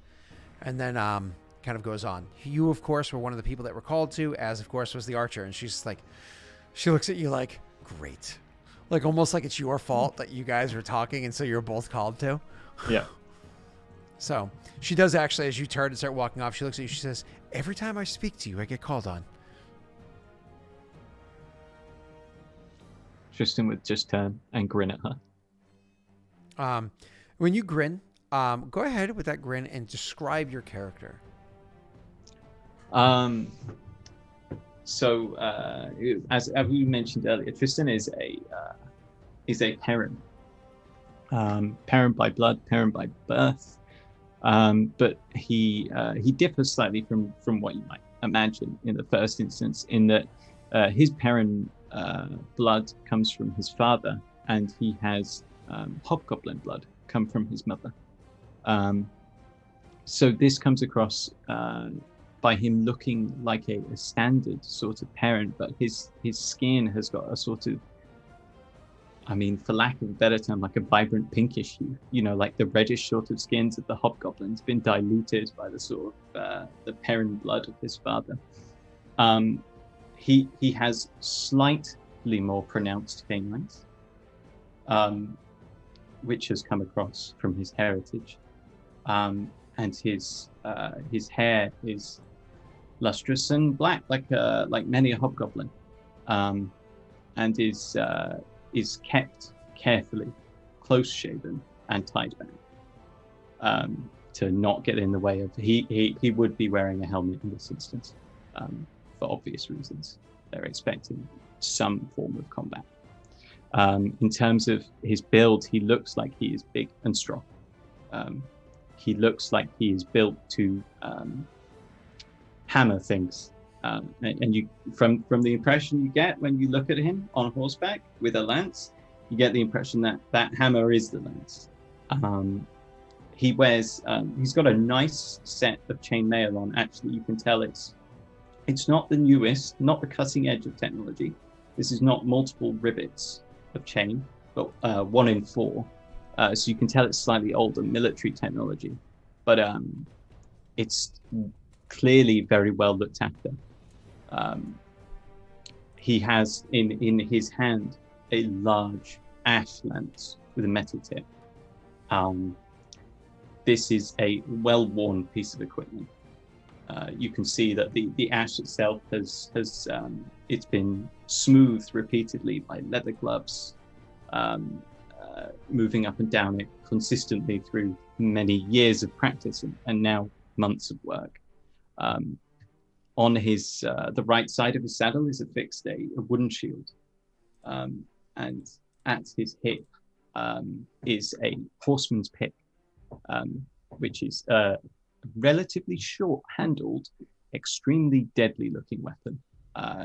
And then kind of goes on. You, of course, were one of the people that were called to, as, of course, was the Archer. And she's like, she looks at you like, great. Like, almost like it's your fault that you guys are talking, and so you're both called to. Yeah. So she does actually, as you turn and start walking off, she looks at you, she says, "Every time I speak to you, I get called on." Tristan would just turn and grin at her. When you grin, go ahead with that grin and describe your character. So as we mentioned earlier, Tristan is a parent. Parent by blood, parent by birth. But he differs slightly from what you might imagine in the first instance, in that his parent blood comes from his father, and he has hobgoblin blood come from his mother. So this comes across by him looking like a standard sort of parent, but his skin has got a sort of, I mean, for lack of a better term, like a vibrant pinkish hue. You know, like the reddish sort of skins of the hobgoblins, been diluted by the sort of the parent blood of his father. He has slightly more pronounced canines, which has come across from his heritage, and his hair is lustrous and black, like many a hobgoblin, and is kept carefully, close shaven and tied back, to not get in the way of. He would be wearing a helmet in this instance, for obvious reasons. They're expecting some form of combat. In terms of his build, he looks like he is big and strong. He looks like he is built to hammer things. And you, from the impression you get when you look at him on horseback with a lance, you get the impression that hammer is the lance. He wears, he's got a nice set of chainmail on. Actually, you can tell it's not the newest, not the cutting edge of technology. This is not multiple rivets of chain, but 1 in 4. So you can tell it's slightly older military technology, but it's clearly very well looked after. He has in his hand a large ash lance with a metal tip. This is a well-worn piece of equipment. You can see that the ash itself has it's been smoothed repeatedly by leather gloves, moving up and down it consistently through many years of practice and now months of work. On his the right side of his saddle is affixed a wooden shield, and at his hip is a horseman's pick, which is a relatively short-handled, extremely deadly-looking weapon,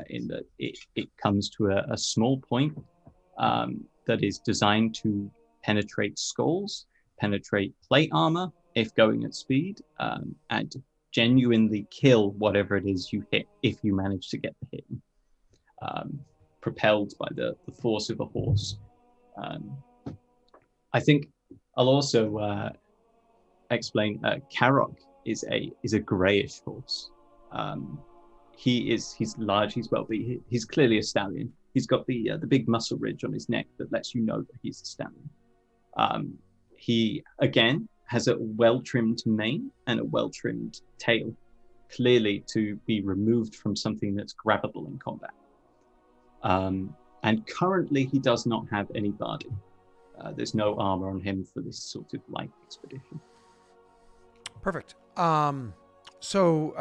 in that it comes to a small point that is designed to penetrate skulls, penetrate plate armor, if going at speed, and genuinely kill whatever it is you hit if you manage to get the hit. Propelled by the force of a horse. I think I'll also explain. Karok is a greyish horse. He's large. He's well beat. He's clearly a stallion. He's got the big muscle ridge on his neck that lets you know that he's a stallion. He again has a well-trimmed mane and a well-trimmed tail, clearly to be removed from something that's grabbable in combat. And currently he does not have any barding. There's no armor on him for this sort of light expedition. Perfect. So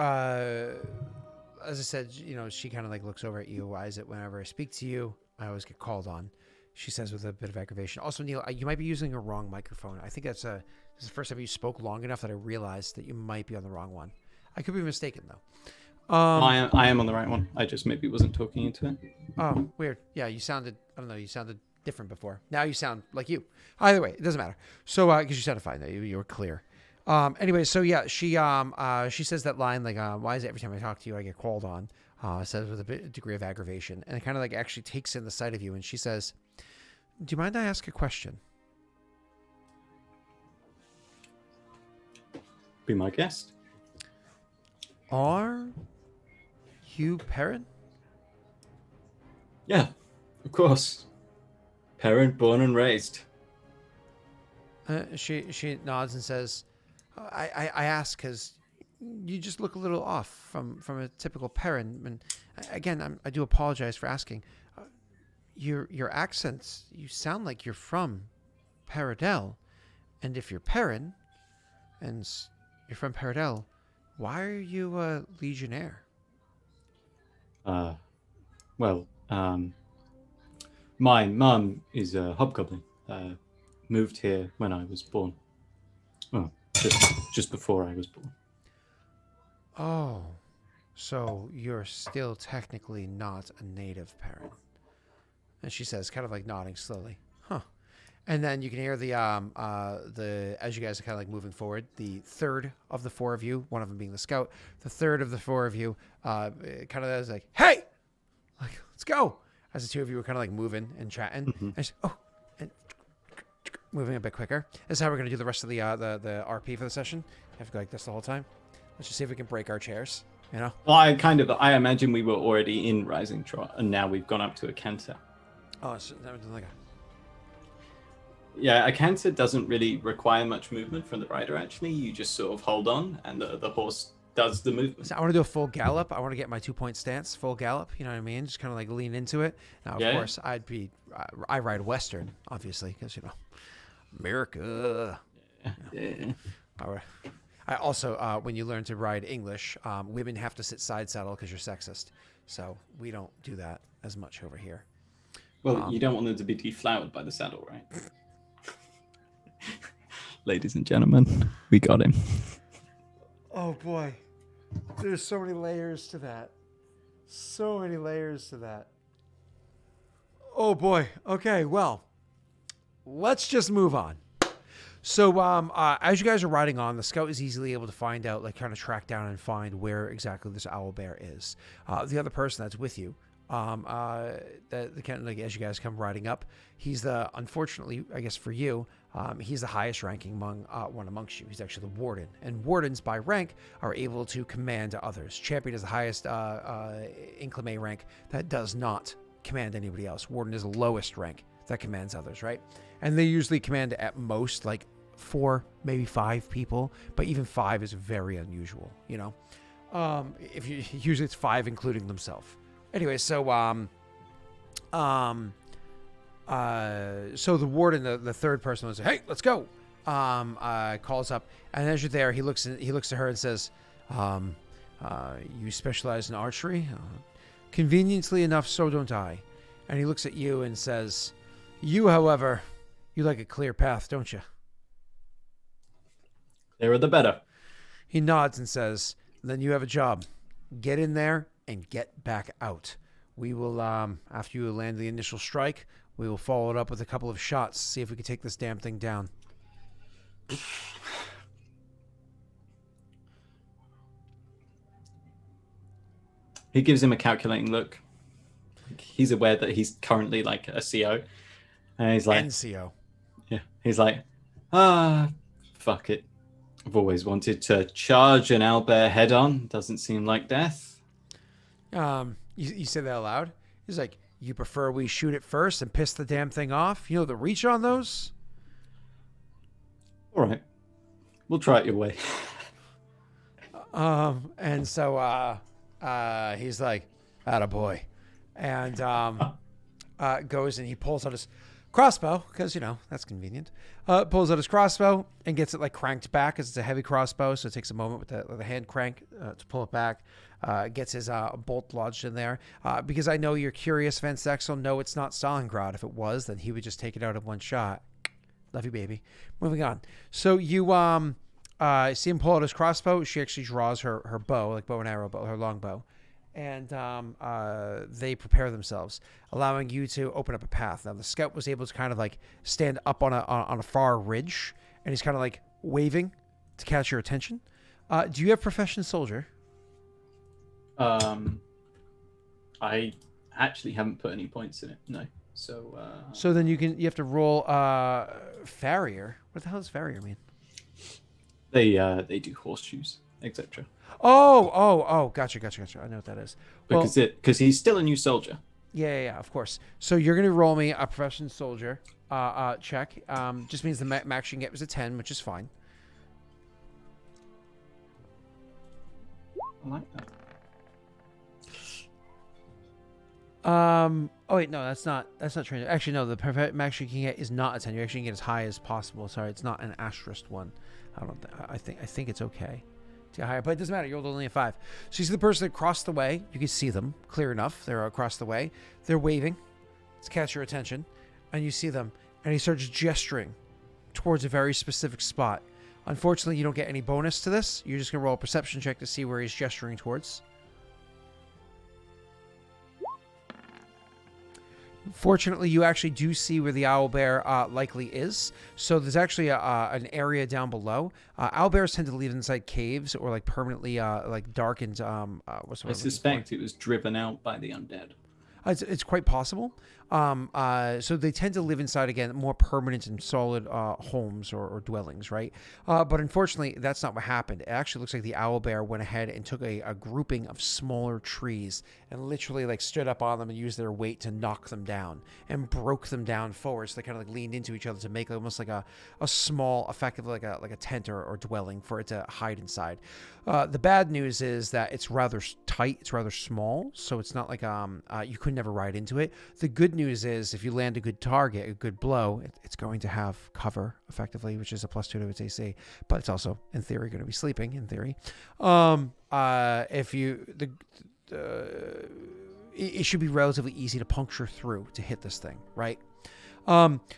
as I said, she kind of like looks over at you. Why is it whenever I speak to you, I always get called on? She says with a bit of aggravation. Also, Neal, you might be using a wrong microphone. I think this is the first time you spoke long enough that I realized that you might be on the wrong one. I could be mistaken though. I am on the right one. I just maybe wasn't talking into it. Oh, weird. Yeah, you sounded different before. Now you sound like you. Either way, it doesn't matter. So, because you sounded fine, you were clear. Anyway, so yeah, she says that line like, why is it every time I talk to you I get called on? Says with a degree of aggravation, and it kind of like actually takes in the sight of you, and she says, "Do you mind I ask a question?" Be my guest. Are you Perrin? Yeah, of course. Parent, born and raised. She nods and says, I ask because you just look a little off from a typical Perrin. And again, I do apologize for asking. Your accents, you sound like you're from Paradel. And if you're Perrin, and you're from Paradel, why are you a Legionnaire? Well, my mum is a hobgoblin. Moved here when I was born. Well, just before I was born. Oh, so you're still technically not a native Perrin. And she says, kind of like nodding slowly. Huh. And then you can hear the as you guys are kind of like moving forward, the third of the four of you, one of them being the scout, the third of the four of you, kind of is like, hey, like let's go. As the two of you were kind of like moving and chatting, and and moving a bit quicker. This is how we're gonna do the rest of the RP for the session. I have to go like this the whole time. Let's just see if we can break our chairs. Well, I imagine we were already in Rising Trot, and now we've gone up to a canter. Oh, it's like Yeah, a canter doesn't really require much movement from the rider, actually. You just sort of hold on, and the horse does the movement. So I want to do a full gallop. I want to get my 2-point stance, full gallop. You know what I mean? Just kind of like lean into it. Now, of course, I ride Western, obviously, because, America. Yeah. All right. I also, when you learn to ride English, women have to sit side saddle because you're sexist. So we don't do that as much over here. Well, you don't want them to be deflowered by the saddle, right? Ladies and gentlemen, we got him. Oh, boy. There's so many layers to that. So many layers to that. Oh, boy. Okay, well, let's just move on. So as you guys are riding on, the scout is easily able to find out, like kind of track down and find where exactly this owl bear is. The other person that's with you, the kind of like as you guys come riding up, he's unfortunately, I guess for you, he's the highest ranking one amongst you. He's actually the warden, and wardens by rank are able to command others. Champion is the highest inclime rank that does not command anybody else. Warden is the lowest rank that commands others, right? And they usually command at most like 4, maybe 5 people, but even 5 is very unusual, usually it's 5 including themselves. Anyway, so so the warden, the third person, was, hey, let's go. Calls up, and as you're there, he looks to her and says, you specialize in archery? Conveniently enough, so don't I. And he looks at you and says, you, however, you like a clear path, don't you? Clearer the better. He nods and says, then you have a job. Get in there and get back out. We will, after you land the initial strike, we will follow it up with a couple of shots, see if we can take this damn thing down. He gives him a calculating look. He's aware that he's currently like a CO, and he's like, NCO. yeah, he's like, fuck it. I've always wanted to charge an owlbear head on. Doesn't seem like death. You say that aloud? He's like, you prefer we shoot it first and piss the damn thing off? You know the reach on those? All right, we'll try it your way. And so he's like, attaboy. And goes and he pulls out his crossbow, because, you know, that's convenient. Pulls out his crossbow and gets it like cranked back, because it's a heavy crossbow, so it takes a moment with the hand crank to pull it back. Gets his bolt lodged in there. Because I know you're curious, Van Sexel. No, it's not Stalingrad. If it was, then he would just take it out in one shot. Love you, baby. Moving on. So you see him pull out his crossbow. She actually draws her bow, like bow and arrow bow, her long bow. And they prepare themselves, allowing you to open up a path. Now, the scout was able to kind of like stand up on a far ridge, and he's kind of like waving to catch your attention. Do you have profession soldier? I actually haven't put any points in it. No. So. So then you have to roll farrier. What the hell does farrier mean? They do horseshoes, etc. Oh, gotcha. I know what that is. Because he's still a new soldier. Yeah, of course. So you're going to roll me a profession soldier check. Just means the max you can get was a 10, which is fine. I like that. Oh wait, no, that's not trained. Actually, no, the max you can get is not a 10. You actually can get as high as possible. Sorry, it's not an asterisk one. I think it's okay to get higher, but it doesn't matter. You rolled only a 5. So you see the person across the way. You can see them clear enough. They're across the way. They're waving to catch your attention, and you see them, and he starts gesturing towards a very specific spot. Unfortunately, you don't get any bonus to this. You're just gonna roll a perception check to see where he's gesturing towards. Fortunately, you actually do see where the owlbear likely is. So there's actually an area down below. Owlbears tend to live inside caves or like permanently like darkened. I suspect it was driven out by the undead. It's quite possible. So they tend to live inside, again, more permanent and solid homes or dwellings, right? But unfortunately, that's not what happened. It actually looks like the owlbear went ahead and took a grouping of smaller trees and literally like stood up on them and used their weight to knock them down and broke them down forward. So they kind of like leaned into each other to make almost like a small, effectively like a tent or dwelling for it to hide inside. The bad news is that it's rather tight. It's rather small. So it's not like you could never ride into it. The good news is if you land a good target, a good blow, it's going to have cover effectively, which is a +2 to its AC, but it's also in theory going to be sleeping in theory. It should be relatively easy to puncture through to hit this thing, right?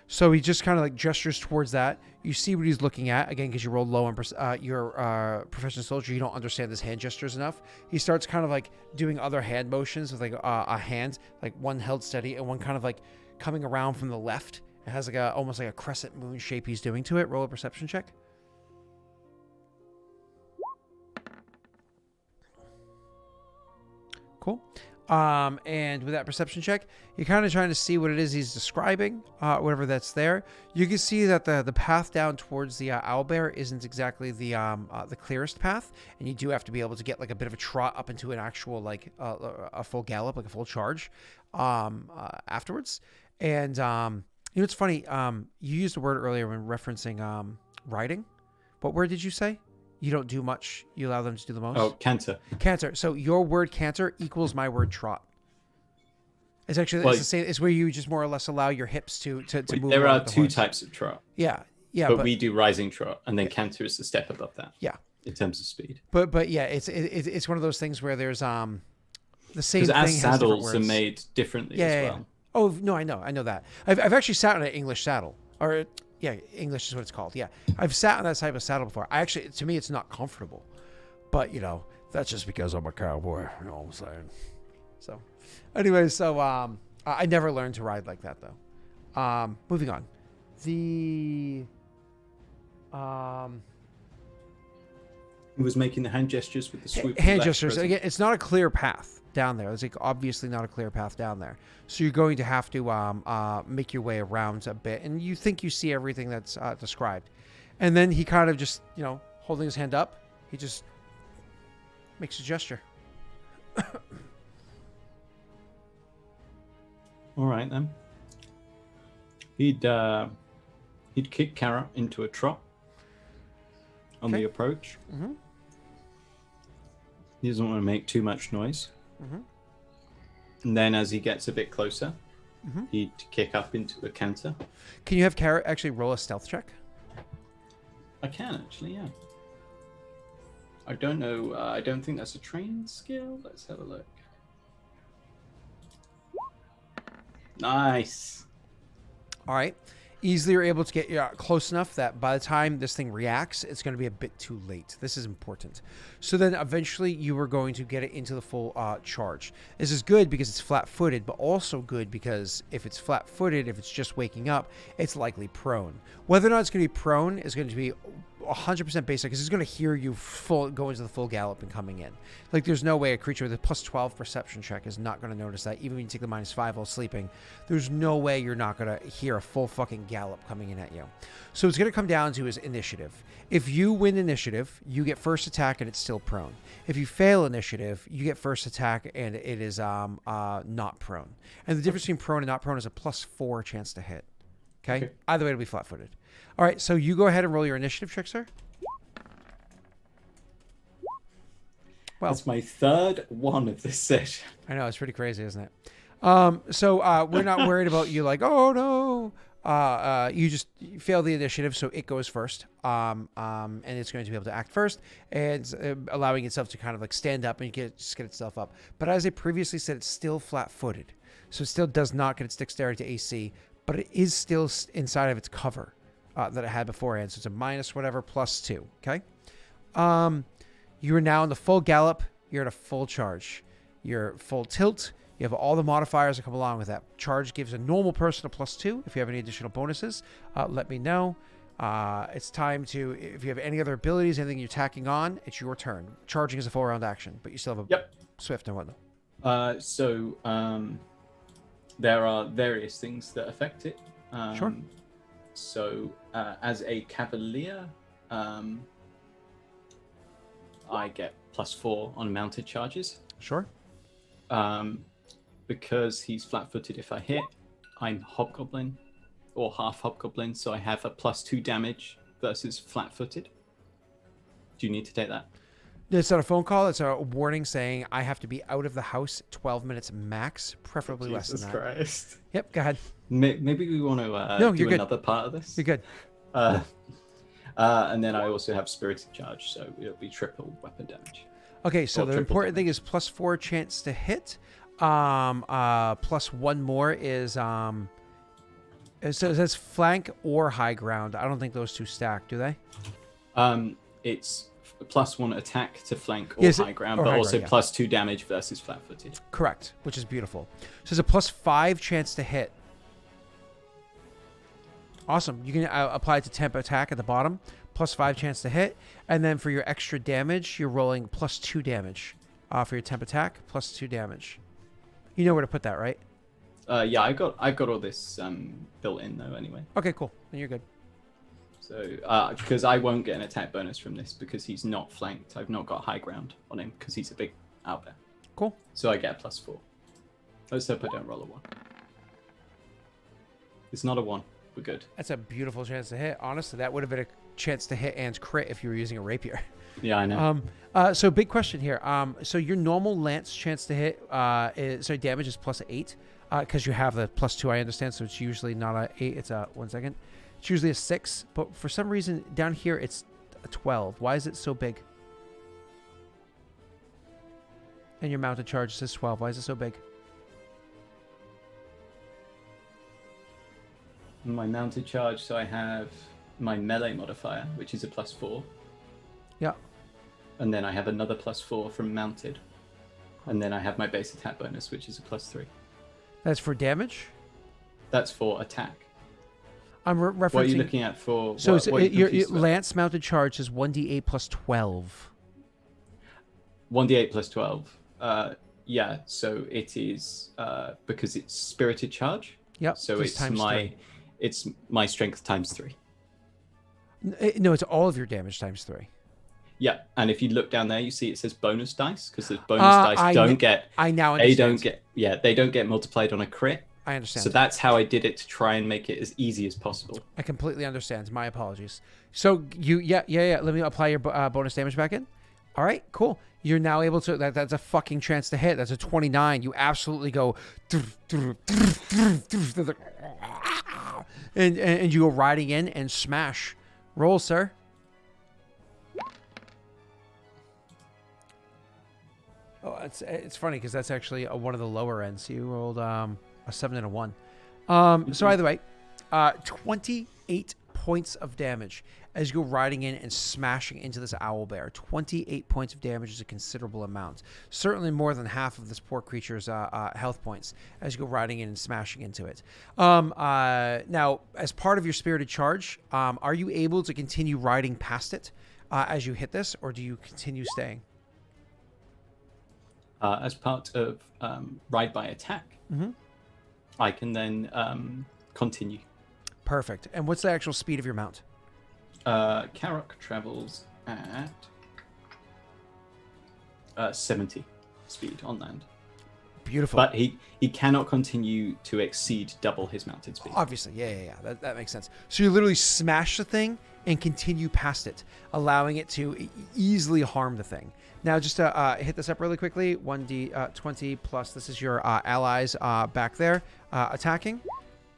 So he just kind of like gestures towards that. You see what he's looking at, again, because you rolled low on your professional soldier. You don't understand his hand gestures enough. He starts kind of like doing other hand motions with like a hand, like one held steady and one kind of like coming around from the left. It has like almost like a crescent moon shape he's doing to it. Roll a perception check. Cool. And with that perception check, you're kind of trying to see what it is he's describing, whatever that's there. You can see that the path down towards the owlbear isn't exactly the clearest path, and you do have to be able to get like a bit of a trot up into an actual like a full gallop, like a full charge, afterwards. And you know, it's funny. You used a word earlier when referencing riding. What word did you say? You don't do much. You allow them to do the most. Oh, canter. Canter. So your word canter equals my word trot. It's actually it's the same. It's where you just more or less allow your hips to move. There are two types of trot. Yeah. But we do rising trot, and then canter is a step above that. Yeah. In terms of speed. But yeah, it's one of those things where there's the same thing. Because our saddles are made differently as well. Yeah. Oh no, I know that. I've actually sat on an English saddle, or yeah, English is what it's called. Yeah, I've sat on that type of saddle before. To me, it's not comfortable, but you know, that's just because I'm a cowboy. You know what I'm saying? So, anyway, I never learned to ride like that though. Moving on, He was making the hand gestures with the swoop. hand gestures. Again, it's not a clear path down there. There's like obviously not a clear path down there. So you're going to have to make your way around a bit, and you think you see everything that's described. And then he kind of just, holding his hand up, he just makes a gesture. All right then. He'd kick Carrot into a trot on the approach. Mm-hmm. He doesn't want to make too much noise. Mm-hmm. And then as he gets a bit closer, Mm-hmm. he'd kick up into a canter. Can you have Carrot actually roll a stealth check? I can actually, yeah. I don't know. I don't think that's a trained skill. Let's have a look. Nice. All right. Easily you're able to get close enough that by the time this thing reacts, it's going to be a bit too late. This is important. So then eventually you are going to get it into the full charge. This is good because it's flat-footed, but also good because if it's flat-footed, if it's just waking up, it's likely prone. Whether or not it's going to be prone is going to be 100% basic because it's going to hear you go into the full gallop and coming in. Like there's no way a creature with a plus 12 perception check is not going to notice that. Even when you take the -5 while sleeping, there's no way you're not going to hear a full fucking gallop coming in at you. So it's going to come down to his initiative. If you win initiative, you get first attack and it's still prone. If you fail initiative, you get first attack and it is not prone. And the difference between prone and not prone is a +4 chance to hit. Okay? Either way, it'll be flat-footed. All right, so you go ahead and roll your initiative check, sir. Well, that's my third one of this session. I know, it's pretty crazy, isn't it? So we're not worried about you like, oh no. You just fail the initiative, so it goes first. And it's going to be able to act first, and allowing itself to kind of like stand up and just get itself up. But as I previously said, it's still flat-footed, so it still does not get its dexterity to AC, but it is still inside of its cover that it had beforehand. So it's a minus whatever +2. Okay. You are now in the full gallop. You're at a full charge. You're full tilt. You have all the modifiers that come along with that. Charge gives a normal person a +2. If you have any additional bonuses, let me know. It's time to, if you have any other abilities, anything you're tacking on, it's your turn. Charging is a full round action, but you still have a swift and whatnot. There are various things that affect it. Sure. So as a cavalier, I get +4 on mounted charges. Sure. Because he's flat-footed, if I hit, I'm hobgoblin or half hobgoblin, so I have a +2 damage versus flat-footed. Do you need to take that? It's not a phone call. It's a warning saying I have to be out of the house 12 minutes max, preferably less than that. Jesus Christ. Yep, go ahead. Maybe we want to No, do you're good. another part of this. You're good. And then I also have spirited charge, so it'll be triple weapon damage. Okay, so Or the triple important thing damage. is +4 chance to hit. Plus one more is so that's flank or high ground. I don't think those two stack, do they? It's +1 attack to flank or high ground, but also +2 damage versus flat-footed. Correct, which is beautiful. So it's a +5 chance to hit. Awesome. You can apply it to temp attack at the bottom. +5 chance to hit, and then for your extra damage, you're rolling +2 damage for your temp attack. +2 damage. You know where to put that, right? Yeah, I got all this built in though. Anyway. Okay, cool. Then you're good. So because I won't get an attack bonus from this because he's not flanked. I've not got high ground on him because he's a big owlbear. Cool. So I get a +4. Let's hope I don't roll a 1. It's not a 1. We're good. That's a beautiful chance to hit. Honestly, that would have been a chance to hit and crit if you were using a rapier. Yeah, I know. So big question here. So your normal lance chance to hit, damage is +8, because you have the +2. I understand. So it's usually not a 8. It's a 1 second. It's usually a 6, but for some reason down here it's a 12. Why is it so big? And your mounted charge says 12. Why is it so big? My mounted charge, so I have my melee modifier, which is a +4. Yeah. And then I have another +4 from mounted. And then I have my base attack bonus, which is a +3. That's for damage? That's for attack. I'm referencing... What are you looking at for... So your confused about? lance mounted charge is 1d8 + 12. 1d8 + 12. Yeah, so it is because it's spirited charge. Yep. So just times three. it's my strength times 3. No, it's all of your damage times 3. Yeah, and if you look down there, you see it says bonus dice because the bonus dice I now understand. they don't get multiplied on a crit. I understand. So that's how I did it to try and make it as easy as possible. I completely understand. My apologies. So yeah. Let me apply your bonus damage back in. All right, cool. You're now able to. That's a fucking chance to hit. That's a 29. You absolutely go, and you go riding in and smash. Roll, sir. Oh, it's funny because that's actually one of the lower ends. You rolled a 7 and a 1. So either way, 28 points of damage as you go riding in and smashing into this owlbear. 28 points of damage is a considerable amount. Certainly more than half of this poor creature's health points as you go riding in and smashing into it. Now, as part of your spirited charge, are you able to continue riding past it as you hit this, or do you continue staying? As part of ride by attack, I can then continue. Perfect. And what's the actual speed of your mount? Karok travels at 70 speed on land. Beautiful. But he cannot continue to exceed double his mounted speed. Obviously, yeah. That makes sense. So you literally smash the thing and continue past it, allowing it to easily harm the thing. Now, just to hit this up really quickly, 1d20 plus, this is your allies back there attacking.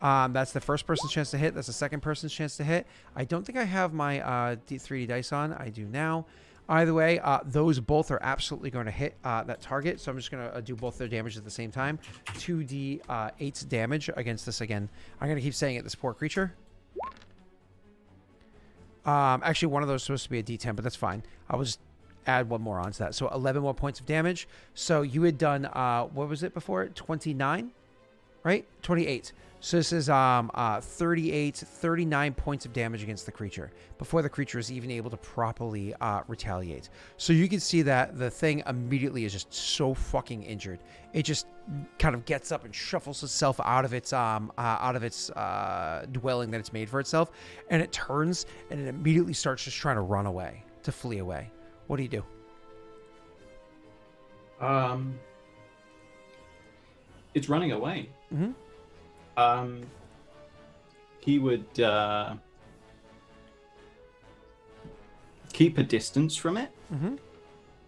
That's the first person's chance to hit. That's the second person's chance to hit. I don't think I have my 3D dice on. I do now. Either way, those both are absolutely going to hit that target. So I'm just going to do both their damage at the same time. 2d8 damage against this again. I'm going to keep saying it, this poor creature. Actually, one of those is supposed to be a d10, but that's fine. I will just add one more onto that. So 11 more points of damage. So you had done, what was it before? 29, right? 28. So this is 39 points of damage against the creature before the creature is even able to properly retaliate. So you can see that the thing immediately is just so fucking injured. It just kind of gets up and shuffles itself out of its dwelling that it's made for itself, and it turns and it immediately starts just trying to run away, to flee away. What do you do? It's running away. Mm-hmm. He would keep a distance from it,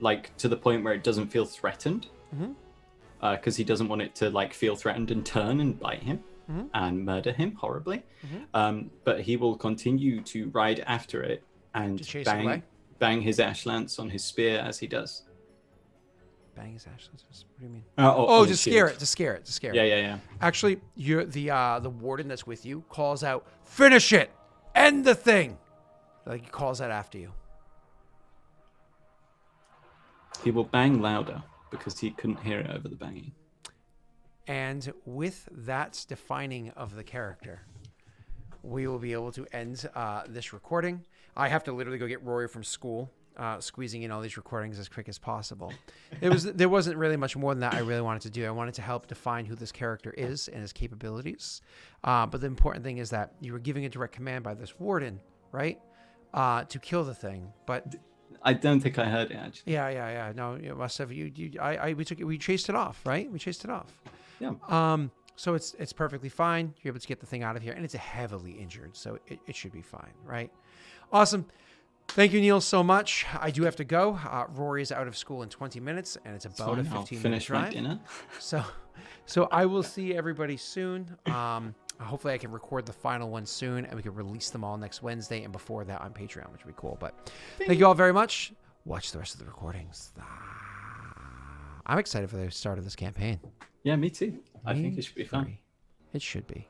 like to the point where it doesn't feel threatened, because he doesn't want it to like feel threatened and turn and bite him and murder him horribly. But he will continue to ride after it and bang his ash lance on his spear as he does. Bang his ash lance. What do you mean? To scare it. To scare it. Yeah. Actually, the warden that's with you calls out, "Finish it! End the thing!" Like he calls that after you. He will bang louder because he couldn't hear it over the banging. And with that defining of the character, we will be able to end this recording. I have to literally go get Rory from school. Squeezing in all these recordings as quick as possible. There wasn't really much more than that I really wanted to do. I wanted to help define who this character is and his capabilities. But the important thing is that you were giving a direct command by this warden, right? To kill the thing. But I don't think I heard it actually. Yeah. No, you must have. We chased it off, right? We chased it off. Yeah. So it's perfectly fine. You're able to get the thing out of here, and it's heavily injured, so it should be fine, right? Awesome. Thank you, Neal, so much. I do have to go. Rory is out of school in 20 minutes, and it's about a 15-minute drive. My dinner. So I will see everybody soon. Hopefully I can record the final one soon, and we can release them all next Wednesday, and before that on Patreon, which would be cool. But thank you all very much. Watch the rest of the recordings. I'm excited for the start of this campaign. Yeah, me too. I think it should be fun. It should be.